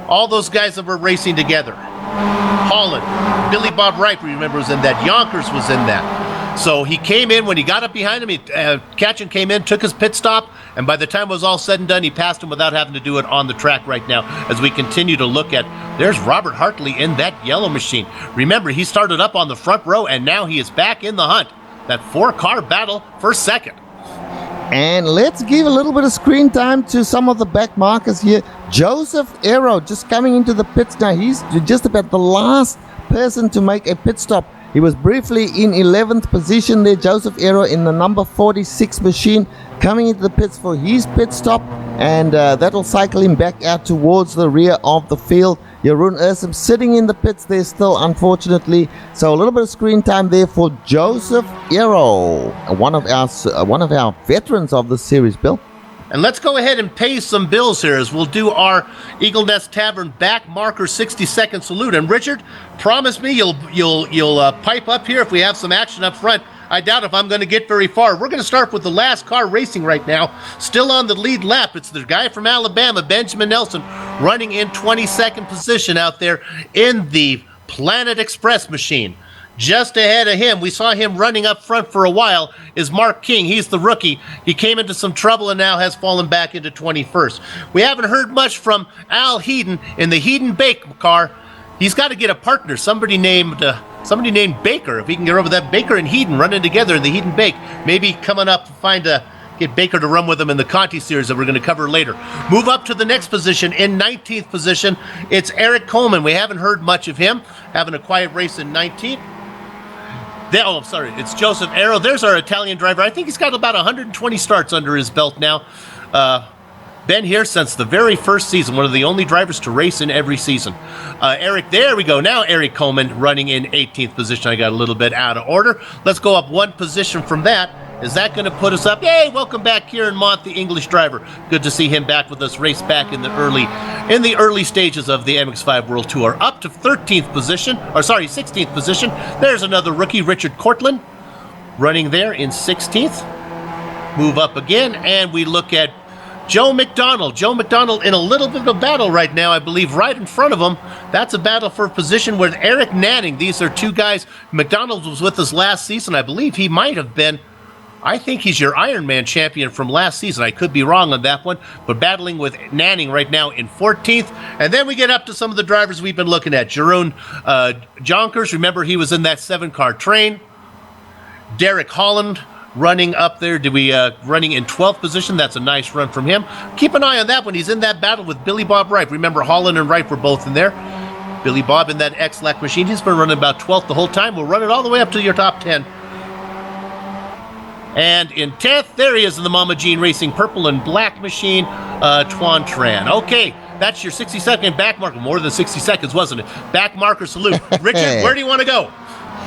S4: All those guys that were racing together. Holland, Billy Bob Wright, remember, was in that. Yonkers was in that. So he came in, when he got up behind him, Kanchan came in, took his pit stop, and by the time it was all said and done, he passed him without having to do it on the track right now. As we continue to look at, there's Robert Hartley in that yellow machine. Remember, he started up on the front row, and now he is back in the hunt. That 4-car battle for second.
S5: And let's give a little bit of screen time to some of the back markers here. Joseph Aero just coming into the pits now. He's just about the last person to make a pit stop. He was briefly in 11th position there. Joseph Aero in the number 46 machine coming into the pits for his pit stop. And that'll cycle him back out towards the rear of the field. Jeroen Ursum sitting in the pits there still, unfortunately. So a little bit of screen time there for Joseph Aero, one of our veterans of the series, Bill.
S4: And let's go ahead and pay some bills here as we'll do our Eagle Nest Tavern back marker 60-second salute. And Richard, promise me you'll pipe up here if we have some action up front. I doubt if I'm going to get very far. We're going to start with the last car racing right now. Still on the lead lap. It's the guy from Alabama, Benjamin Nelson, running in 22nd position out there in the Planet Express machine. Just ahead of him, we saw him running up front for a while, is Mark King. He's the rookie. He came into some trouble and now has fallen back into 21st. We haven't heard much from Al Heaton in the Heaton Bake car. He's got to get a partner, somebody named Baker. If he can get over that, Baker and Heaton running together in the Heaton Bake. Maybe coming up to get Baker to run with him in the Conti series that we're going to cover later. Move up to the next position. In 19th position, it's Eric Coleman. We haven't heard much of him. Having a quiet race in 19th. It's Joseph Aero. There's our Italian driver. I think he's got about 120 starts under his belt now. Been here since the very first season, one of the only drivers to race in every season. Eric, there we go. Now Eric Coleman running in 18th position. I got a little bit out of order. Let's go up one position from that. Is that going to put us up? Yay, welcome back Kieran Mont, the English driver. Good to see him back with us, race back in the early stages of the MX-5 World Tour. Up to 16th position. There's another rookie, Richard Cortland, running there in 16th. Move up again, and we look at Joe McDonald. Joe McDonald in a little bit of a battle right now, I believe, right in front of him. That's a battle for position with Eric Nanning. These are two guys. McDonald was with us last season. I believe he might have been. I think he's your Ironman champion from last season. I could be wrong on that one, but battling with Nanning right now in 14th. And then we get up to some of the drivers we've been looking at. Jeroen Jonkers, remember he was in that 7-car train. Derek Holland running up there. Running in 12th position. That's a nice run from him. Keep an eye on that one. He's in that battle with Billy Bob Wright. Remember Holland and Wright were both in there. Billy Bob in that X-Lac machine, he's been running about 12th the whole time. We'll run it all the way up to your top 10. And in 10th, there he is in the Mama Jean Racing purple and black machine, Tuan Tran. Okay, that's your 60-second back marker. More than 60 seconds, wasn't it? Back marker salute. Richard, where do you want to go?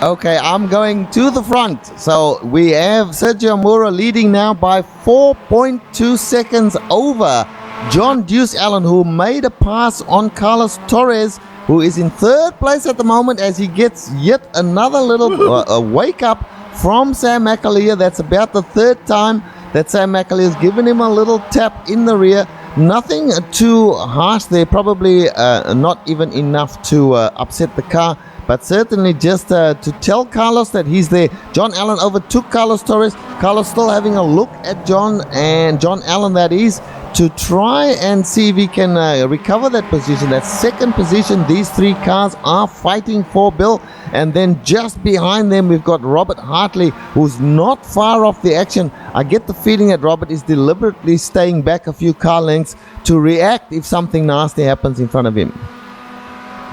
S5: Okay, I'm going to the front. So we have Sergio Mura leading now by 4.2 seconds over John Deuce Allen, who made a pass on Carlos Torres, who is in third place at the moment as he gets yet another little wake up from Sam McAleer. That's about the third time that Sam McAleer has given him a little tap in the rear. Nothing too harsh there, probably not even enough to upset the car, but certainly just to tell Carlos that he's there. John Allen overtook Carlos Torres. Carlos still having a look at John Allen, that is, to try and see if he can recover that position, that second position. These three cars are fighting for, Bill. And then just behind them, we've got Robert Hartley, who's not far off the action. I get the feeling that Robert is deliberately staying back a few car lengths to react if something nasty happens in front of him.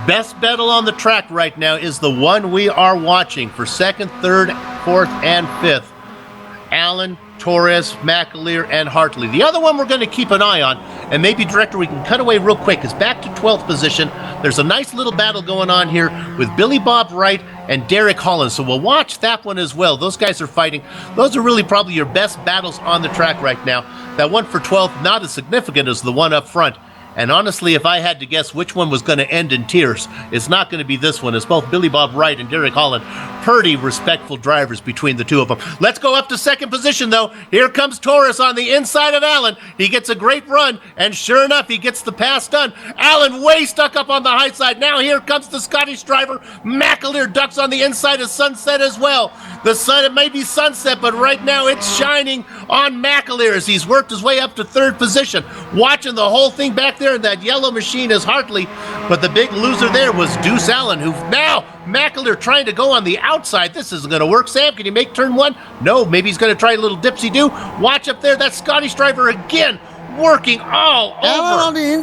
S4: Best battle on the track right now is the one we are watching for second, third, fourth, and fifth. Allen, Torres, McAleer, and Hartley. The other one we're going to keep an eye on, and maybe, Director, we can cut away real quick, is back to 12th position. There's a nice little battle going on here with Billy Bob Wright and Derek Holland, so we'll watch that one as well. Those guys are fighting. Those are really probably your best battles on the track right now. That one for 12th, not as significant as the one up front. And honestly, if I had to guess which one was going to end in tears, it's not going to be this one. It's both Billy Bob Wright and Derek Holland. Pretty respectful drivers between the two of them. Let's go up to second position, though. Here comes Torres on the inside of Allen. He gets a great run, and sure enough, he gets the pass done. Allen way stuck up on the high side. Now here comes the Scottish driver. McAleer ducks on the inside of Sunset as well. The sun, it may be sunset, but right now it's shining on McAleer as he's worked his way up to third position. Watching the whole thing back there in that yellow machine is Hartley, but the big loser there was Deuce Allen, who now McAleer trying to go on the outside. This isn't going to work. Sam, can you make turn one? No, maybe he's going to try a little dipsy-do. Watch up there, that Scottish driver again, working all over.
S5: Allen on the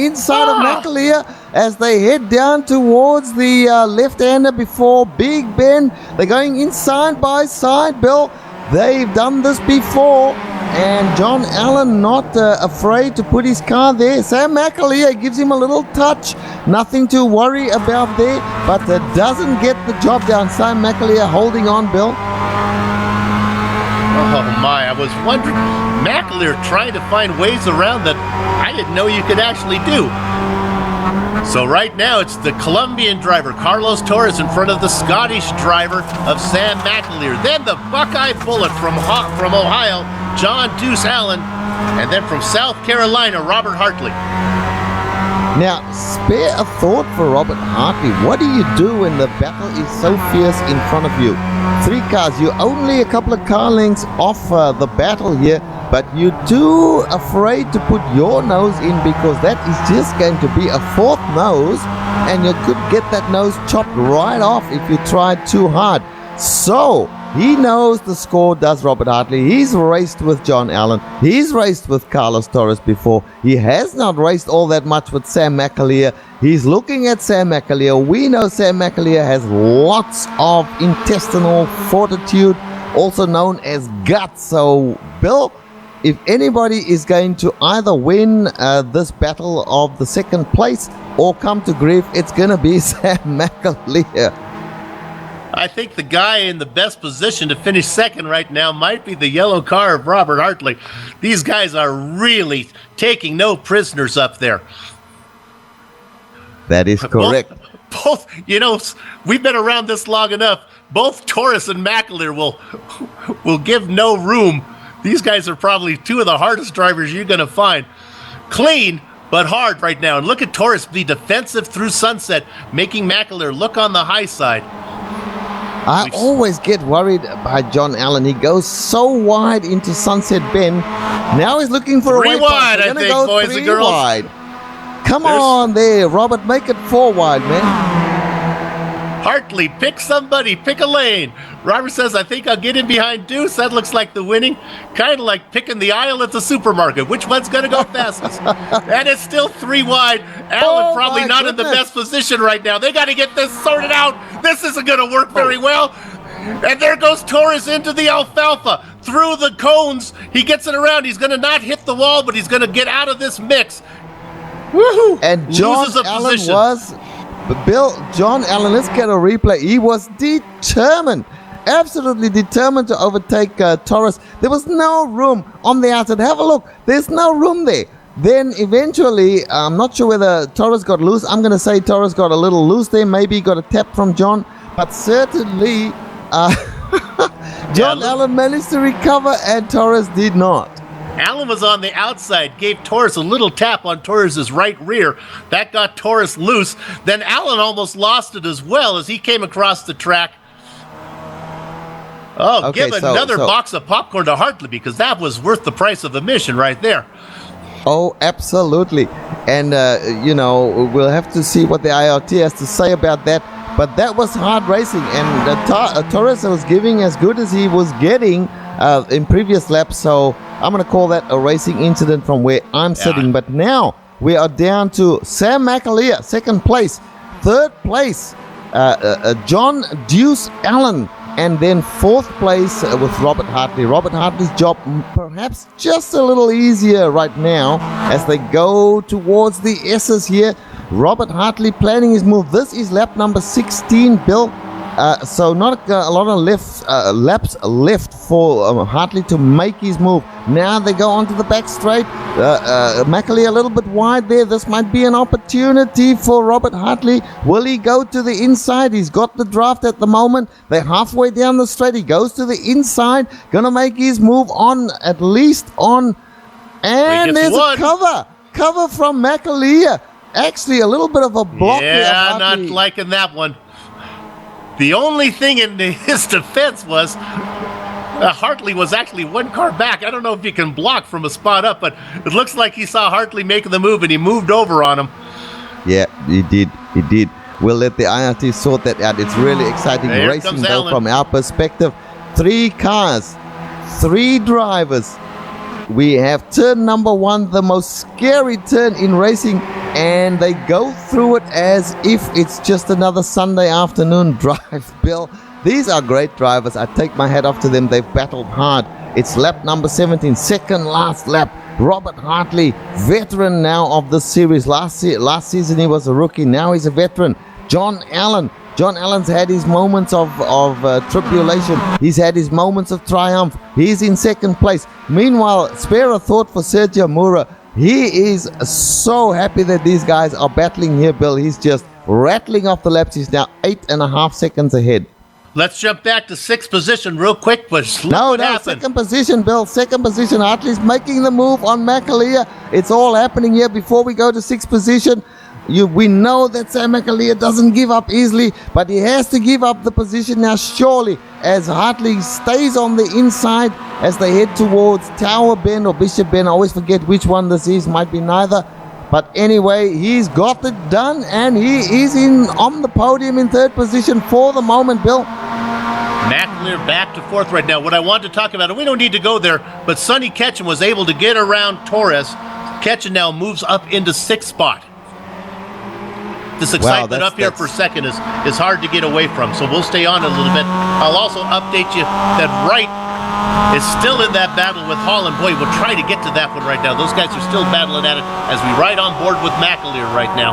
S5: inside of McAleer as they head down towards the left-hander before Big Ben. They're going in side by side, Bill. They've done this before, and John Allen not afraid to put his car there. Sam McAleer gives him a little touch. Nothing to worry about there, but doesn't get the job done. Sam McAleer holding on, Bill.
S4: Oh my, I was wondering, McAleer trying to find ways around that I didn't know you could actually do. So right now it's the Colombian driver Carlos Torres in front of the Scottish driver of Sam McAleer. Then the Buckeye Bullet from Ohio, John Deuce Allen, and then from South Carolina, Robert Hartley.
S5: Now, spare a thought for Robert Hartley. What do you do when the battle is so fierce in front of you? Three cars, you're only a couple of car lengths off the battle here, but you're too afraid to put your nose in because that is just going to be a fourth nose, and you could get that nose chopped right off if you try too hard. So, he knows the score, does Robert Hartley. He's raced with John Allen. He's raced with Carlos Torres before. He has not raced all that much with Sam McAleer. He's looking at Sam McAleer. We know Sam McAleer has lots of intestinal fortitude, also known as guts. So, Bill, if anybody is going to either win this battle of the second place or come to grief, it's going to be Sam McAleer.
S4: I think the guy in the best position to finish second right now might be the yellow car of Robert Hartley. These guys are really taking no prisoners up there.
S5: That is correct.
S4: Both, you know, we've been around this long enough. Both Torres and McAleer will give no room. These guys are probably two of the hardest drivers you're going to find. Clean, but hard right now. And look at Torres be defensive through Sunset, making McAleer look on the high side.
S5: I always get worried by John Allen. He goes so wide into Sunset Bend. Now he's looking for
S4: three
S5: a
S4: wide, I think, boys and girls.
S5: Wide. Come on there, Robert. Make it 4 wide, man.
S4: Hartley, pick somebody, pick a lane. Robert says, I think I'll get in behind Deuce. That looks like the winning. Kind of like picking the aisle at the supermarket. Which one's going to go fastest? And it's still 3 wide. Allen probably not in the best position right now. They got to get this sorted out. This isn't going to work very well. And there goes Torres into the alfalfa. Through the cones. He gets it around. He's going to not hit the wall, but he's going to get out of this mix. Woohoo!
S5: And John Allen was... John Allen, let's get a replay. He was determined, absolutely determined to overtake Torres. There was no room on the outside. Have a look. There's no room there. Then eventually, I'm not sure whether Torres got loose. I'm going to say Torres got a little loose there. Maybe he got a tap from John. But certainly, John Allen managed to recover and Torres did not.
S4: Allen was on the outside, gave Torres a little tap on Torres' right rear. That got Torres loose. Then Allen almost lost it as well as he came across the track. Oh,
S5: okay,
S4: give another box of popcorn to Hartley because that was worth the price of admission right there.
S5: Oh, absolutely. And, we'll have to see what the IRT has to say about that. But that was hard racing. And Torres was giving as good as he was getting in previous laps. So I'm going to call that a racing incident from where I'm sitting. But now we are down to Sam McAleer, second place. Third place, John Deuce Allen. And then fourth place with Robert Hartley. Robert Hartley's job perhaps just a little easier right now as they go towards the S's here. Robert Hartley planning his move. This is lap number 16, Bill. So not a lot of laps left for Hartley to make his move. Now they go onto the back straight. McAleer a little bit wide there. This might be an opportunity for Robert Hartley. Will he go to the inside? He's got the draft at the moment. They're halfway down the straight. He goes to the inside. Gonna make his move on, at least on. And there's a cover from McAleer. Actually, a little bit of a block there.
S4: Yeah, not liking that one. The only thing in his defense was Hartley was actually one car back. I don't know if he can block from a spot up, but it looks like he saw Hartley making the move and he moved over on him.
S5: Yeah, he did. We'll let the IRT sort that out. It's really exciting racing though from our perspective. 3 cars, 3 drivers. We have turn number 1, the most scary turn in racing, and they go through it as if it's just another Sunday afternoon drive, Bill. These are great drivers. I take my hat off to them. They've battled hard. It's lap number 17, second last lap. Robert Hartley, veteran now of the series. Last season he was a rookie. Now he's a veteran. John Allen's had his moments of tribulation. He's had his moments of triumph. He's in second place. Meanwhile, spare a thought for Sergio Mura. He is so happy that these guys are battling here, Bill. He's just rattling off the laps. He's now 8.5 seconds ahead.
S4: Let's jump back to 6th position real quick. But
S5: second position, Bill. Second position. Hartley's making the move on McAleer. It's all happening here before we go to 6th position. We know that Sam McAleer doesn't give up easily, but he has to give up the position now surely as Hartley stays on the inside as they head towards Tower Bend or Bishop Bend. I always forget which one this is. Might be neither. But anyway, he's got it done and he is on the podium in 3rd position for the moment, Bill.
S4: McAleer back to 4th right now. What I want to talk about, and we don't need to go there, but Sonny Ketchum was able to get around Torres. Ketchum now moves up into 6th spot. This excitement up here for second is hard to get away from, so we'll stay on a little bit. I'll also update you that Wright is still in that battle with Holland. Boy, we'll try to get to that one right now. Those guys are still battling at it as we ride on board with McAleer right now.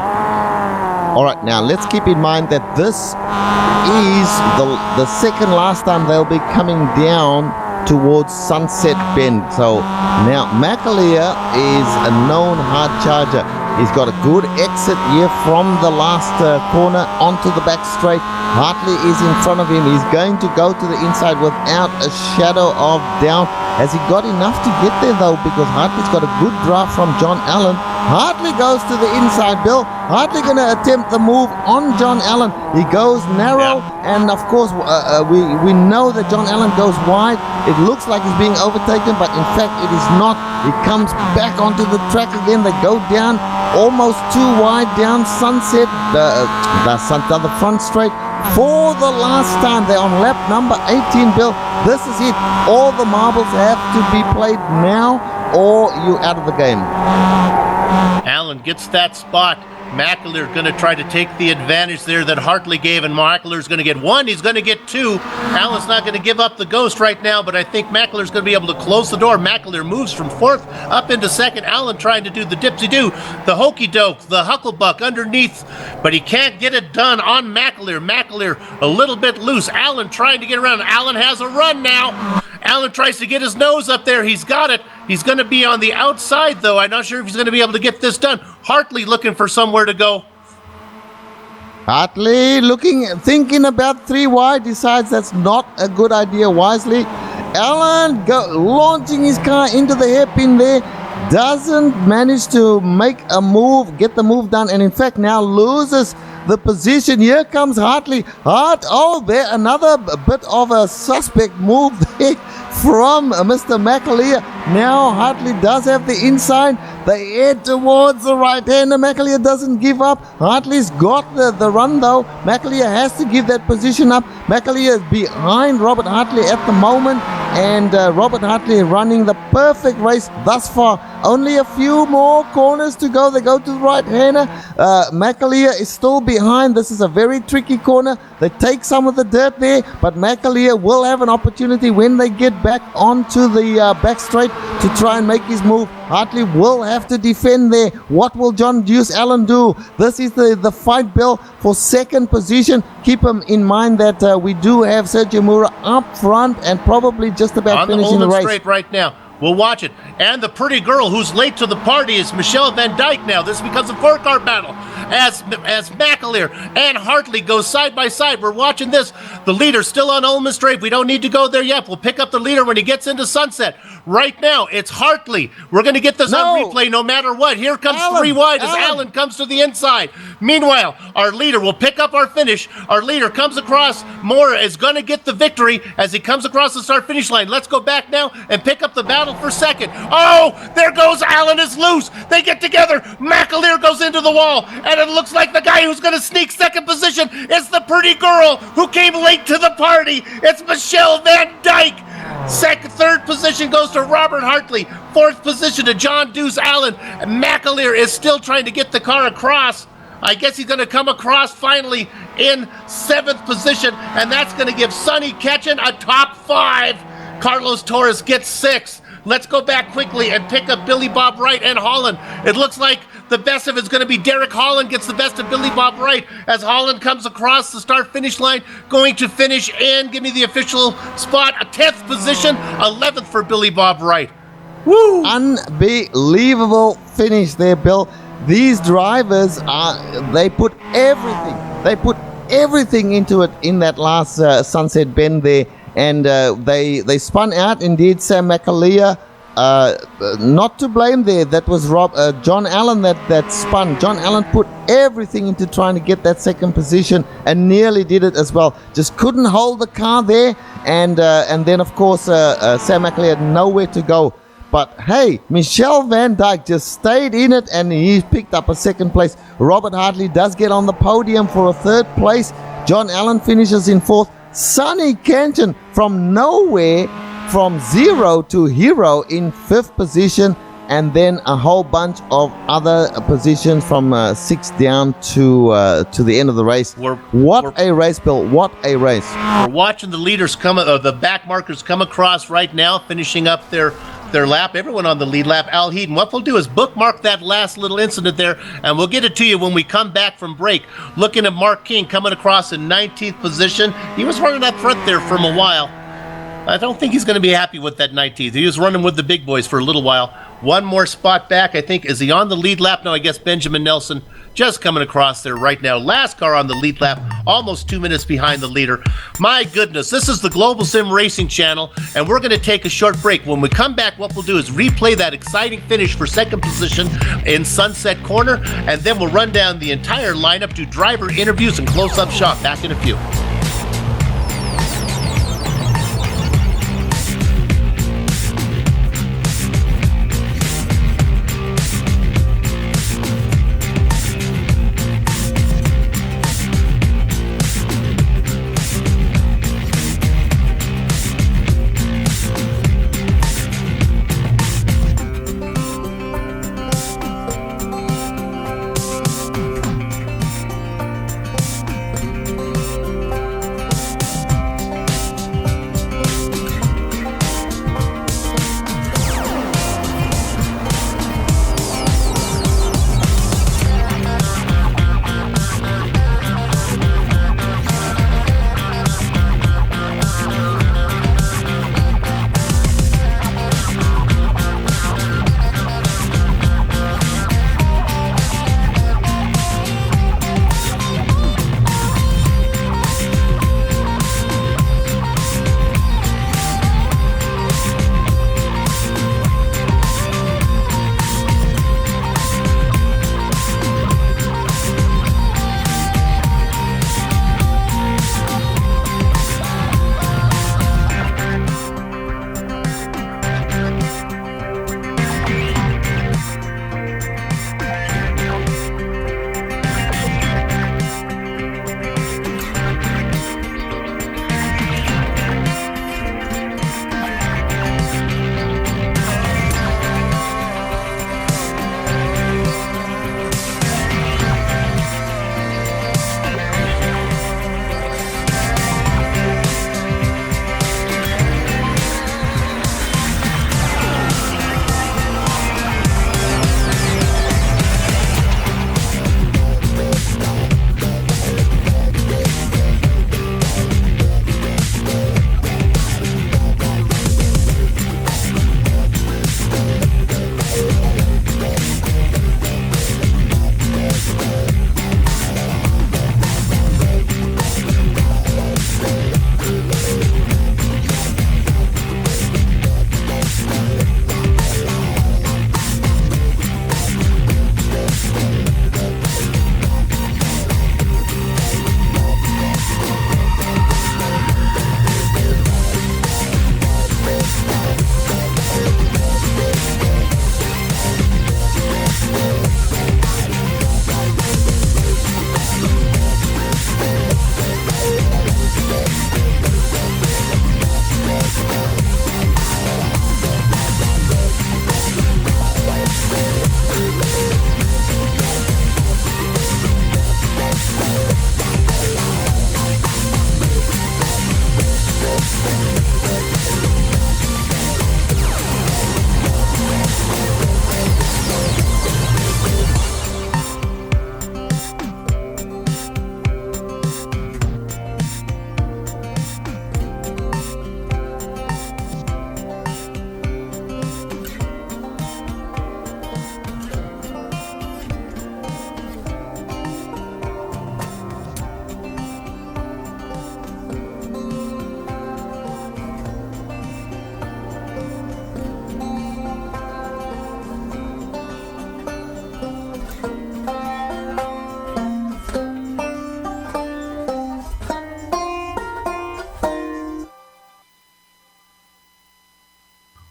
S5: All right, now let's keep in mind that this is the second last time they'll be coming down towards Sunset Bend. So now McAleer is a known hard charger. He's got a good exit here from the last corner onto the back straight. Hartley is in front of him. He's going to go to the inside without a shadow of doubt. Has he got enough to get there though? Because Hartley's got a good draft from John Allen. Hartley goes to the inside, Bill. Hartley going to attempt the move on John Allen. He goes narrow, and of course we know that John Allen goes wide. It looks like he's being overtaken, but in fact it is not. He comes back onto the track again. They go down almost too wide down Sunset, the front straight. for the last time. They're on lap number 18, Bill. This is it. All the marbles have to be played now or you're out of the game.
S4: Allen gets that spot. McAleer going to try to take the advantage there that Hartley gave, and McAleer's going to get one. He's going to get two. Allen's not going to give up the ghost right now, but I think McAleer's going to be able to close the door. McAleer moves from fourth up into second. Allen trying to do the dipsy-do, the hokey-doke, the hucklebuck underneath, but he can't get it done on McAleer. McAleer a little bit loose. Allen trying to get around. Allen has a run now. Allen tries to get his nose up there. He's got it. He's going to be on the outside, though. I'm not sure if he's going to be able to get this done. Hartley looking for somewhere to go.
S5: Hartley thinking about 3 wide, decides that's not a good idea wisely. Allen launching his car into the hairpin there. Doesn't manage to make a move, get the move done, and in fact now loses the position. Here comes Hartley. There another bit of a suspect move there from Mr. McAleer. Now Hartley does have the inside. They head towards the right hander. McAleer doesn't give up. Hartley's got the run though. McAleer has to give that position up. McAleer is behind Robert Hartley at the moment, and Robert Hartley running the perfect race thus far. Only a few more corners to go. They go to the right hander. McAleer is still behind. This is a very tricky corner. They take some of the dirt there, but McAleer will have an opportunity when they get back onto the back straight to try and make his move. Hartley will have to defend there. What will John Deuce Allen do? This is the fight, Bill, for second position. Keep him in mind that we do have Sergio Mura up front and probably just about finishing the race.
S4: Straight right now. We'll watch it. And the pretty girl who's late to the party is Michelle Van Dyke now. This becomes a 4-car battle as McAleer and Hartley go side by side. We're watching this. The leader still on Ulman Straight. We don't need to go there yet. We'll pick up the leader when he gets into Sunset. Right now, it's Hartley. We're going to get this on replay no matter what. Here comes Allen, 3 wide as Allen comes to the inside. Meanwhile, our leader will pick up our finish. Our leader comes across. Mora is going to get the victory as he comes across the start-finish line. Let's go back now and pick up the battle for second. Oh, there goes Allen is loose. They get together. McAleer goes into the wall, and it looks like the guy who's going to sneak second position is the pretty girl who came late to the party. It's Michelle Van Dyke. Third position goes to Robert Hartley. Fourth position to John Deuce Allen. McAleer is still trying to get the car across. I guess he's going to come across finally in 7th position, and that's going to give Sonny Ketchen a top 5. Carlos Torres gets 6th. Let's go back quickly and pick up Billy Bob Wright and Holland. It looks like the best of it's going to be Derek Holland gets the best of Billy Bob Wright as Holland comes across the start-finish line, going to finish in, give me the official spot, a 10th position, 11th for Billy Bob Wright. Woo!
S5: Unbelievable finish there, Bill. These drivers they put everything into it in that last sunset bend there. And they spun out, indeed, Sam McAleer. Not to blame there. That was John Allen that spun. John Allen put everything into trying to get that second position and nearly did it as well. Just couldn't hold the car there. And then, of course, Sam McAleer had nowhere to go. But hey, Michelle Van Dyke just stayed in it and he picked up a second place. Robert Hartley does get on the podium for a 3rd place. John Allen finishes in 4th. Sonny Kenton from nowhere, from 0 to hero in 5th position, and then a whole bunch of other positions from 6 down to the end of the race. What a race, Bill! What a race!
S4: We're watching the leaders the back markers come across right now, finishing up their lap. Everyone on the lead lap. Al Heaton. What we'll do is bookmark that last little incident there, and we'll get it to you when we come back from break. Looking at Mark King coming across in 19th position. He was running up front there for a while. I don't think he's going to be happy with that 19th. He was running with the big boys for a little while. One more spot back, I think. Is he on the lead lap? No, I guess Benjamin Nelson just coming across there right now. Last car on the lead lap, almost 2 minutes behind the leader. My goodness, this is the Global Sim Racing Channel, and we're going to take a short break. When we come back, what we'll do is replay that exciting finish for second position in Sunset Corner, and then we'll run down the entire lineup, do driver interviews and close-up shot. Back in a few.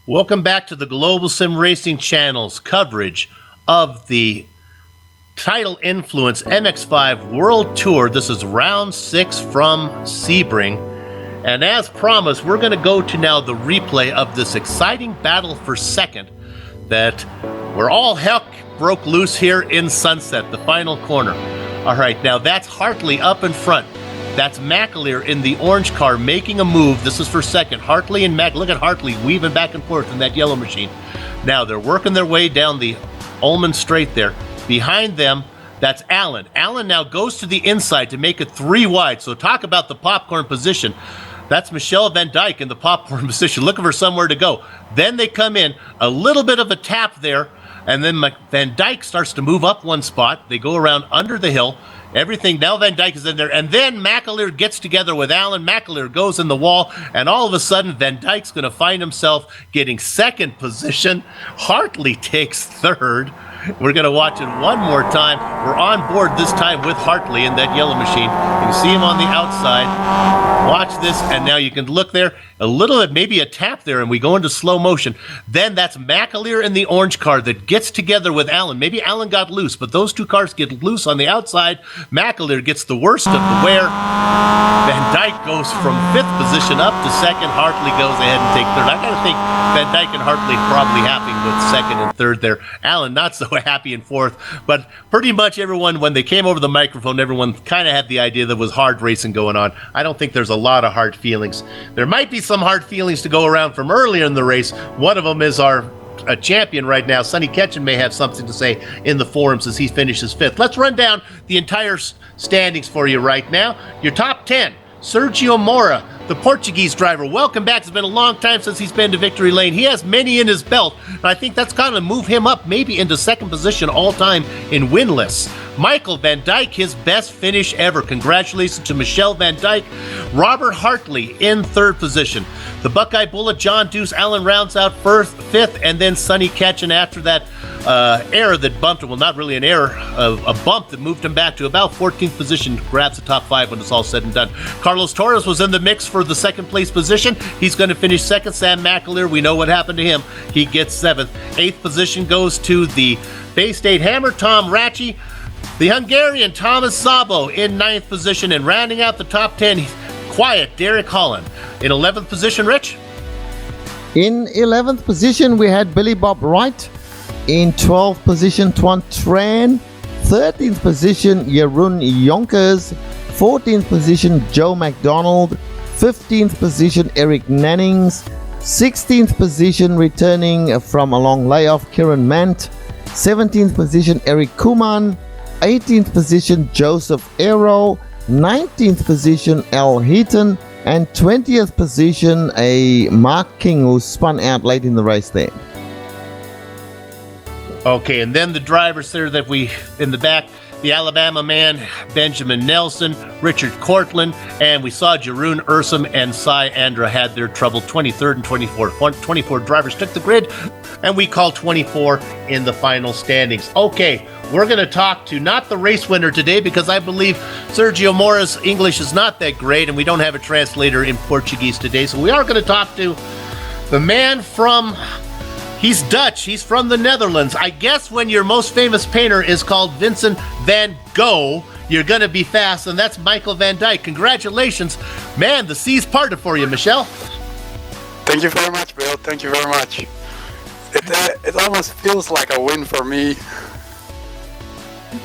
S4: Welcome back to the Global Sim Racing Channel's coverage of the Tidal Influence MX-5 World Tour. This is round 6 from Sebring. And as promised, we're going to go to now the replay of this exciting battle for second that where all heck broke loose here in Sunset, the final corner. All right, now that's Hartley up in front. That's McAleer in the orange car making a move. This is for second. Hartley and Mac. Look at Hartley weaving back and forth in that yellow machine. Now they're working their way down the Ullman Straight there. Behind them, that's Allen. Allen now goes to the inside to make it 3 wide. So talk about the popcorn position. That's Michelle Van Dyke in the popcorn position, looking for somewhere to go. Then they come in, a little bit of a tap there, and then Van Dyke starts to move up 1 spot. They go around under the hill. Everything, now Van Dyke is in there, and then McAleer gets together with Allen. McAleer goes in the wall, and all of a sudden, Van Dyke's going to find himself getting second position. Hartley takes third. We're going to watch it one more time. We're on board this time with Hartley in that yellow machine. You can see him on the outside. Watch this, and now you can look there. A little, maybe a tap there, and we go into slow motion. Then that's McAleer in the orange car that gets together with Allen. Maybe Allen got loose, but those 2 cars get loose on the outside. McAleer gets the worst of the wear. Van Dyke goes from 5th position up to 2nd. Hartley goes ahead and takes 3rd. I got to think Van Dyke and Hartley probably happy with 2nd and 3rd there. Allen not so happy in 4th, but pretty much everyone, when they came over the microphone, everyone kind of had the idea there was hard racing going on. I don't think there's a lot of hard feelings. There might be some hard feelings to go around from earlier in the race. One of them is our champion right now. Sonny Ketchen may have something to say in the forums as he finishes 5th. Let's run down the entire standings for you right now. Your top 10. Sergio Mora, the Portuguese driver. Welcome back. It's been a long time since he's been to victory lane. He has many in his belt, and I think that's going to move him up maybe into 2nd position all time in win lists. Michael Van Dyke, his best finish ever. Congratulations to Michelle Van Dyke. Robert Hartley in 3rd position. The Buckeye Bullet, John Deuce Allen rounds out 5th, and then Sonny Ketchen after that error that bumped him. Well, not really an error, a bump that moved him back to about 14th position, grabs the top 5 when it's all said and done. Carlos Torres was in the mix for the 2nd place position. He's going to finish 2nd. Sam McAleer, we know what happened to him. He gets 7th. 8th position goes to the Bay State Hammer, Tom Ratchie. The Hungarian Thomas Szabo in 9th position, and rounding out the top 10, quiet Derek Holland. In 11th position, Rich?
S5: In 11th position, we had Billy Bob Wright. In 12th position, Tuan Tran. 13th position, Jeroen Jonkers. 14th position, Joe McDonald. 15th position, Eric Nannings. 16th position, returning from a long layoff, Kieran Mant. 17th position, Eric Kuman. 18th position, Joseph Aero. 19th position, Al Heaton. And 20th position, a Mark King who spun out late in the race there.
S4: Okay, and then the drivers there that we, in the back, the Alabama man, Benjamin Nelson, Richard Cortland, and we saw Jeroen Ursum and Cy Andra had their trouble, 23rd and 24th. 24 drivers took the grid, and we call 24 in the final standings. Okay, we're going to talk to not the race winner today because I believe Sergio Mora's English is not that great, and we don't have a translator in Portuguese today, so we are going to talk to the man from... He's Dutch. He's from the Netherlands. I guess when your most famous painter is called Vincent van Gogh, you're going to be fast, and that's Michael Van Dyke. Congratulations. Man, the sea's parted for you, Michelle.
S7: Thank you very much, Bill. Thank you very much. It almost feels like a win for me.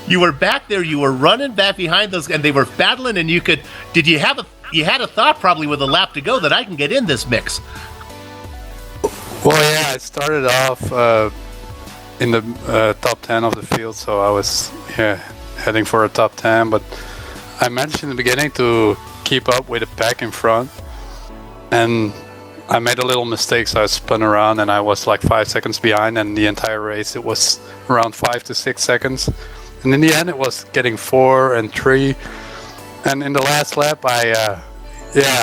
S4: You were back there. You were running back behind those, and they were battling, and you could... You had a thought probably with a lap to go that I can get in this mix.
S7: Well, yeah, I started off in the top 10 of the field, so I was heading for a top 10, but I managed in the beginning to keep up with the pack in front, and I made a little mistake, so I spun around and I was like 5 seconds behind, and the entire race it was around 5 to 6 seconds, and in the end it was getting 4 and 3, and in the last lap I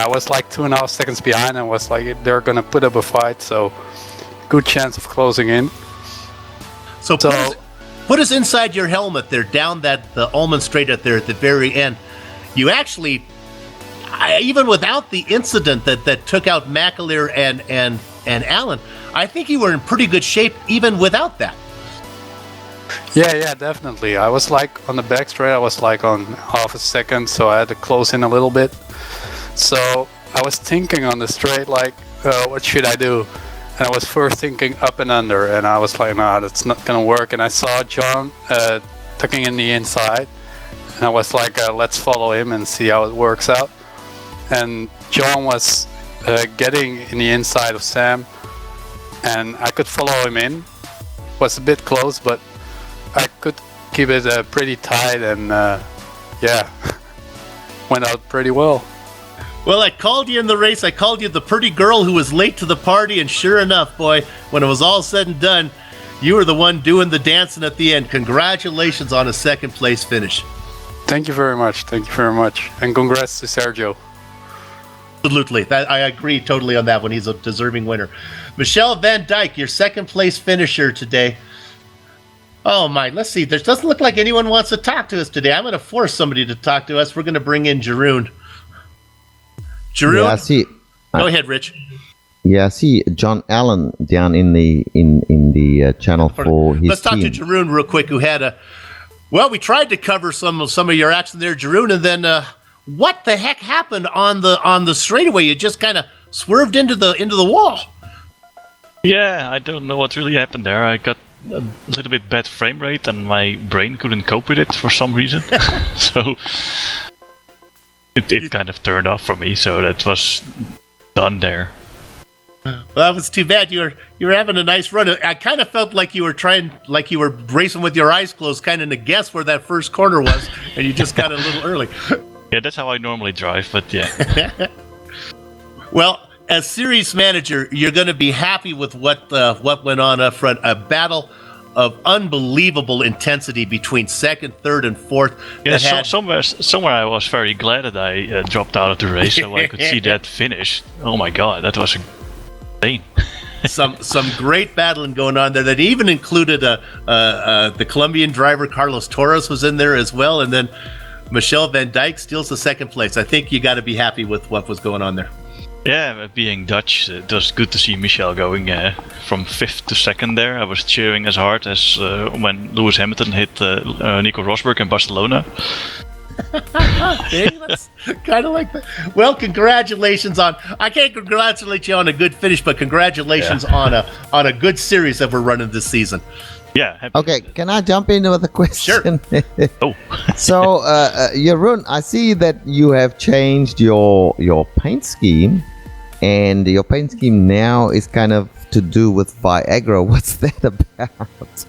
S7: was like 2.5 seconds behind and was like, they're gonna put up a fight, so good chance of closing in.
S4: So put us inside your helmet there, down the Ullman Straight up there at the very end. You actually, even without the incident that took out McAleer and Allen, I think you were in pretty good shape even without that.
S7: Yeah, definitely. I was like on the back straight, I was like on half a second, so I had to close in a little bit. So I was thinking on the straight, like, what should I do? And I was first thinking up and under, and I was like, nah, that's not gonna work. And I saw John tucking in the inside, and I was like, let's follow him and see how it works out. And John was getting in the inside of Sam, and I could follow him in. It was a bit close, but I could keep it pretty tight, and went out pretty well.
S4: Well, I called you in the race. I called you the pretty girl who was late to the party, and sure enough, boy, when it was all said and done, you were the one doing the dancing at the end. Congratulations on a second place finish.
S7: Thank you very much. And congrats to Sergio.
S4: Absolutely. I agree totally on that one. He's a deserving winner. Michelle Van Dyke, your second place finisher today. Oh my, let's see. There doesn't look like anyone wants to talk to us today. I'm going to force somebody to talk to us. We're going to bring in Jeroen. Jeroen?
S5: Yeah, I see.
S4: Go ahead, Rich.
S5: Yeah, I see John Allen down in the channel for his
S4: Let's talk to Jeroen real quick, who had we tried to cover some of your action there, Jeroen, and then what the heck happened on the straightaway? You just kind of swerved into the wall.
S8: Yeah, I don't know what really happened there. I got a little bit bad frame rate and my brain couldn't cope with it for some reason. So it kind of turned off for me, so that was done there.
S4: Well, that was too bad. You were having a nice run. I kind of felt like you were racing with your eyes closed, kind of to guess where that first corner was, and you just got a little early.
S8: Yeah, that's how I normally drive, but yeah.
S4: Well, as series manager, you're going to be happy with what went on up front. A battle of unbelievable intensity between second, third, and fourth.
S8: Yeah, somewhere I was very glad that I dropped out of the race, so I could see that finish. Oh my god, that was insane.
S4: some great battling going on there. That even included the Colombian driver Carlos Torres was in there as well, and then Michelle Van Dyke steals the second place. I think you got to be happy with what was going on there.
S8: Yeah, being Dutch, it was good to see Michel going from 5th to 2nd there. I was cheering as hard as when Lewis Hamilton hit Nico Rosberg in Barcelona.
S4: Hey, that's kind of like that. Well, congratulations I can't congratulate you on a good finish, but congratulations on a good series that we're running this season.
S8: Yeah.
S5: Okay, can I jump in with a question?
S4: Sure.
S8: Oh.
S5: So, Jeroen, I see that you have changed your paint scheme, and your paint scheme now is kind of to do with Viagra. What's that about?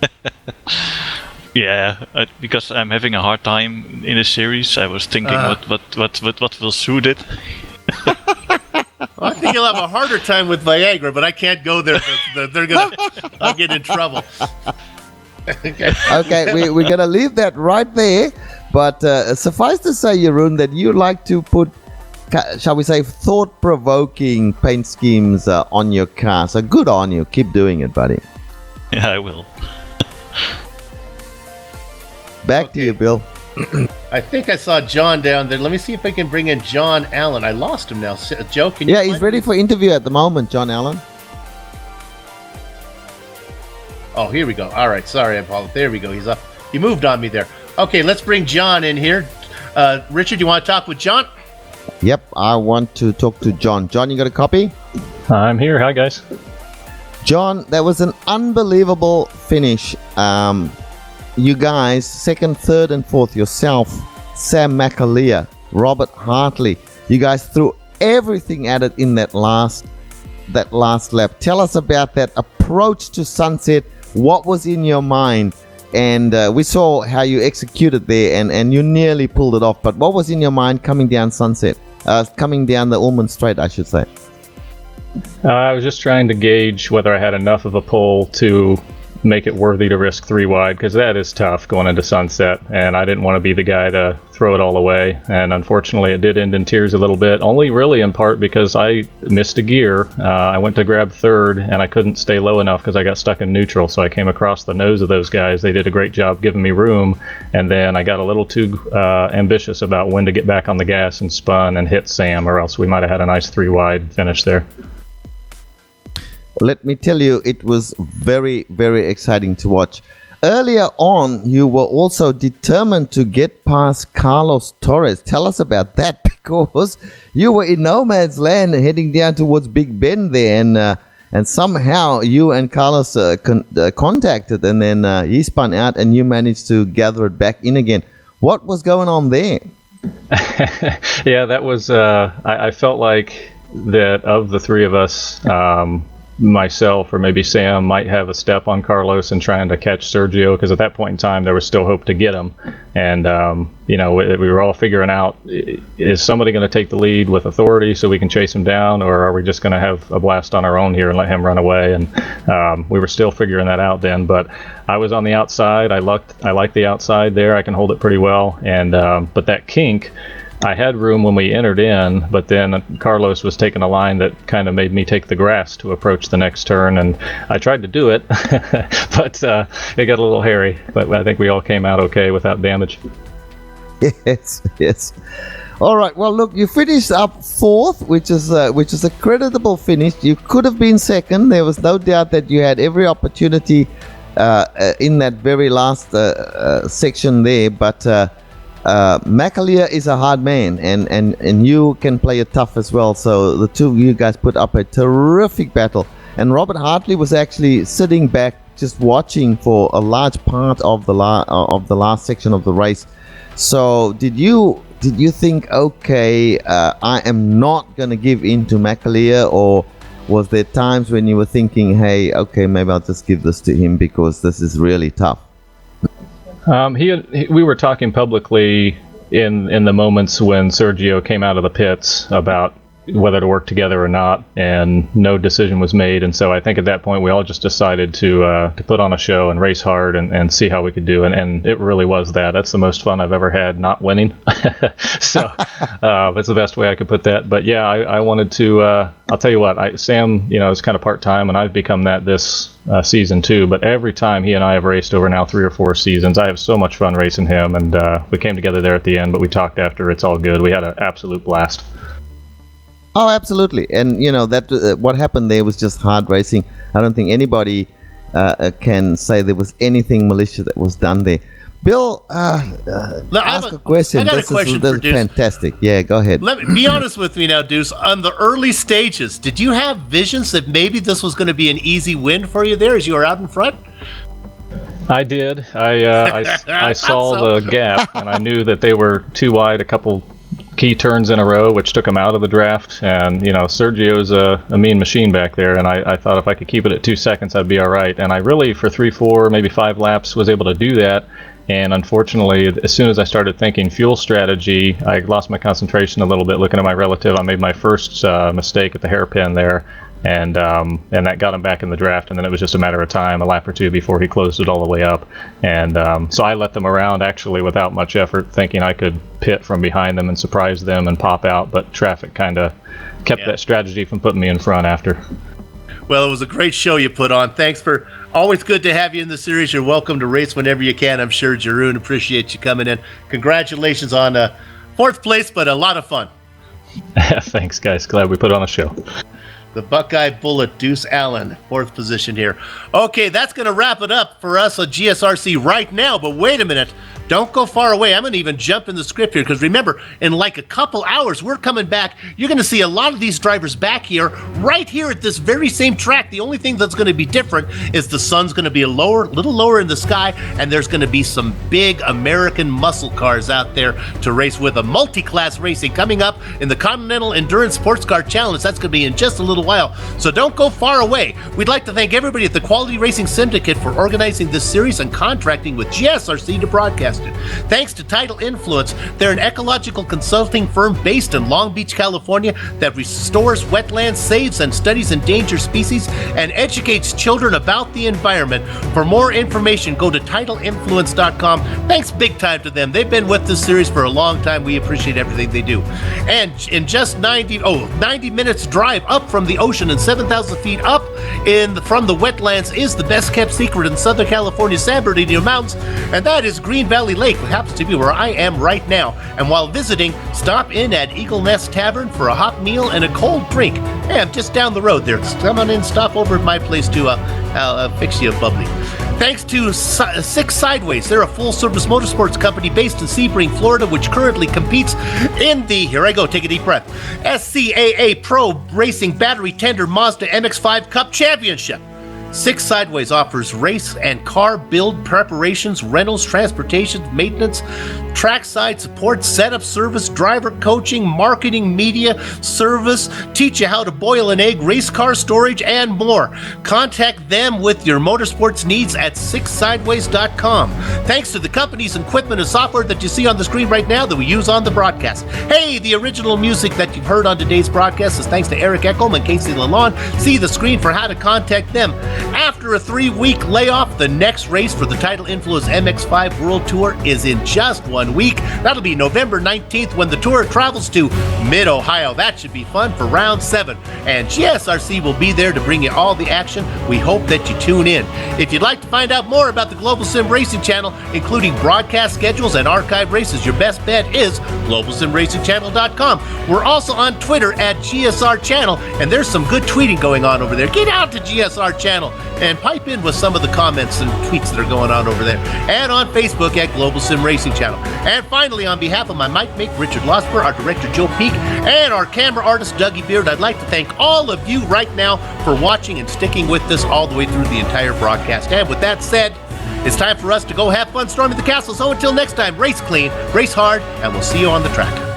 S8: Yeah, because I'm having a hard time in this series. I was thinking what will suit it.
S4: I think you'll have a harder time with Viagra, but I can't go there. I'll get in trouble.
S5: Okay, we're gonna leave that right there. But suffice to say, Jeroen, that you like to put, shall we say, thought-provoking paint schemes on your car. So good on you. Keep doing it, buddy.
S8: Yeah, I will.
S5: Back to you, Bill.
S4: I think I saw John down there. Let me see if I can bring in John Allen. I lost him now. Joe, can you?
S5: Yeah, he's ready for interview at the moment, John Allen.
S4: Oh, here we go. All right, sorry, Paul. There we go. He's up. He moved on me there. Okay, let's bring John in here. Richard, you want to talk with John?
S5: Yep, I want to talk to John. John, you got a copy?
S6: I'm here. Hi, guys.
S5: John, that was an unbelievable finish. You guys, 2nd, 3rd, and 4th, yourself, Sam McAleer, Robert Hartley, you guys threw everything at it in that last lap. Tell us about that approach to Sunset. What was in your mind? And we saw how you executed there, and you nearly pulled it off. But what was in your mind coming down Sunset? Coming down the Ullman Straight, I should say.
S6: I was just trying to gauge whether I had enough of a pull to make it worthy to risk 3 wide, because that is tough going into Sunset, and I didn't want to be the guy to throw it all away. And unfortunately, it did end in tears a little bit, only really in part because I missed a gear. I went to grab 3rd, and I couldn't stay low enough because I got stuck in neutral, so I came across the nose of those guys. They did a great job giving me room, and then I got a little too ambitious about when to get back on the gas and spun and hit Sam, or else we might have had a nice 3 wide finish there.
S5: let me tell you, it was very, very exciting to watch. Earlier on, you were also determined to get past Carlos Torres. Tell us about that, because you were in no man's land heading down towards Big Bend there, and somehow you and Carlos contacted, and then he spun out and you managed to gather it back in again. What was going on there?
S6: Yeah, that was, I felt like that of the three of us, myself or maybe Sam might have a step on Carlos in trying to catch Sergio, because at that point in time there was still hope to get him, and we were all figuring out, is somebody going to take the lead with authority so we can chase him down, or are we just going to have a blast on our own here and let him run away? And we were still figuring that out then, but I was on the outside. I liked the outside there. I can hold it pretty well, and but that kink, I had room when we entered in, but then Carlos was taking a line that kind of made me take the grass to approach the next turn, and I tried to do it, but it got a little hairy. But I think we all came out okay without damage.
S5: Yes. All right. Well, look, you finished up fourth, which is a creditable finish. You could have been second. There was no doubt that you had every opportunity in that very last section there, but. McAleer is a hard man, and you can play it tough as well. So the two of you guys put up a terrific battle. And Robert Hartley was actually sitting back, just watching for a large part of the last section of the race. So did you think, okay, I am not going to give in to McAleer, or was there times when you were thinking, hey, okay, maybe I'll just give this to him because this is really tough?
S6: We were talking publicly in the moments when Sergio came out of the pits about whether to work together or not, and no decision was made. And so I think at that point we all just decided to put on a show and race hard and see how we could do. And it really was that. That's the most fun I've ever had, not winning. So that's the best way I could put that. But yeah, I wanted to. I'll tell you what, Sam, is kind of part time, and I've become that this season too. But every time he and I have raced over now 3 or 4 seasons, I have so much fun racing him. And we came together there at the end, but we talked after. It's all good. We had an absolute blast.
S5: Oh, absolutely. And, that what happened there was just hard racing. I don't think anybody can say there was anything malicious that was done there. Bill, ask a question.
S4: I got a question for Deuce.
S5: Fantastic. Yeah, go ahead.
S4: Let me be honest with me now, Deuce. On the early stages, did you have visions that maybe this was going to be an easy win for you there as you were out in front?
S6: I did. I saw the gap, and I knew that they were too wide a couple key turns in a row, which took him out of the draft. And Sergio's a mean machine back there, and I thought if I could keep it at 2 seconds, I'd be all right. And I really, for 3, 4, maybe 5 laps, was able to do that. And unfortunately, as soon as I started thinking fuel strategy, I lost my concentration a little bit. Looking at my relative, I made my first mistake at the hairpin there, and that got him back in the draft. And then it was just a matter of time, a lap or two before he closed it all the way up. And so I let them around actually without much effort, thinking I could pit from behind them and surprise them and pop out. But traffic kind of kept that strategy from putting me in front after.
S4: Well, it was a great show you put on. Thanks for always good to have you in the series. You're welcome to race whenever you can. I'm sure Jeroen appreciates you coming in. Congratulations on 4th place, but a lot of fun.
S6: Thanks, guys. Glad we put on a show.
S4: The Buckeye Bullet, Deuce Allen, 4th position here. Okay, that's going to wrap it up for us on GSRC right now, but wait a minute. Don't go far away. I'm going to even jump in the script here, because remember, in like a couple hours, we're coming back. You're going to see a lot of these drivers back here, right here at this very same track. The only thing that's going to be different is the sun's going to be a little lower in the sky, and there's going to be some big American muscle cars out there to race with. A multi-class racing coming up in the Continental Endurance Sports Car Challenge. That's going to be in just a little while, so don't go far away. We'd like to thank everybody at the Quality Racing Syndicate for organizing this series and contracting with GSRC to broadcast it. Thanks to Tidal Influence. They're an ecological consulting firm based in Long Beach, California, that restores wetlands, saves and studies endangered species, and educates children about the environment. For more information, go to TidalInfluence.com. Thanks big time to them. They've been with this series for a long time. We appreciate everything they do. And in just 90 minutes drive up from the ocean and 7,000 feet up from the wetlands is the best kept secret in Southern California's San Bernardino Mountains, and that is Green Valley Lake, which happens to be where I am right now. And while visiting, stop in at Eagle Nest Tavern for a hot meal and a cold drink. And just down the road there. Come on in, stop over at my place to fix you a bubbly. Thanks to Six Sideways. They're a full-service motorsports company based in Sebring, Florida, which currently competes in the, here I go, take a deep breath, SCAA Pro Racing Battery Tender Mazda MX-5 Cup Championship. Six Sideways offers race and car build preparations, rentals, transportation, maintenance, trackside support, setup service, driver coaching, marketing, media service, teach you how to boil an egg, race car storage, and more. Contact them with your motorsports needs at sixsideways.com. Thanks to the company's equipment and software that you see on the screen right now that we use on the broadcast. Hey, the original music that you've heard on today's broadcast is thanks to Eric Echolm and Casey Lalonde. See the screen for how to contact them. After a 3-week layoff, the next race for the Tidal Influence MX-5 World Tour is in just 1 week. That'll be November 19th when the tour travels to Mid-Ohio. That should be fun for round 7. And GSRC will be there to bring you all the action. We hope that you tune in. If you'd like to find out more about the Global Sim Racing Channel, including broadcast schedules and archive races, your best bet is globalsimracingchannel.com. We're also on Twitter at GSR Channel, and there's some good tweeting going on over there. Get out to GSR Channel and pipe in with some of the comments and tweets that are going on over there. And on Facebook at Global Sim Racing Channel. And finally, on behalf of my mic mate Richard Losper, our director Joe Peak, and our camera artist Dougie Beard, I'd like to thank all of you right now for watching and sticking with us all the way through the entire broadcast. And with that said, it's time for us to go have fun storming the castle. So until next time, race clean, race hard, and we'll see you on the track.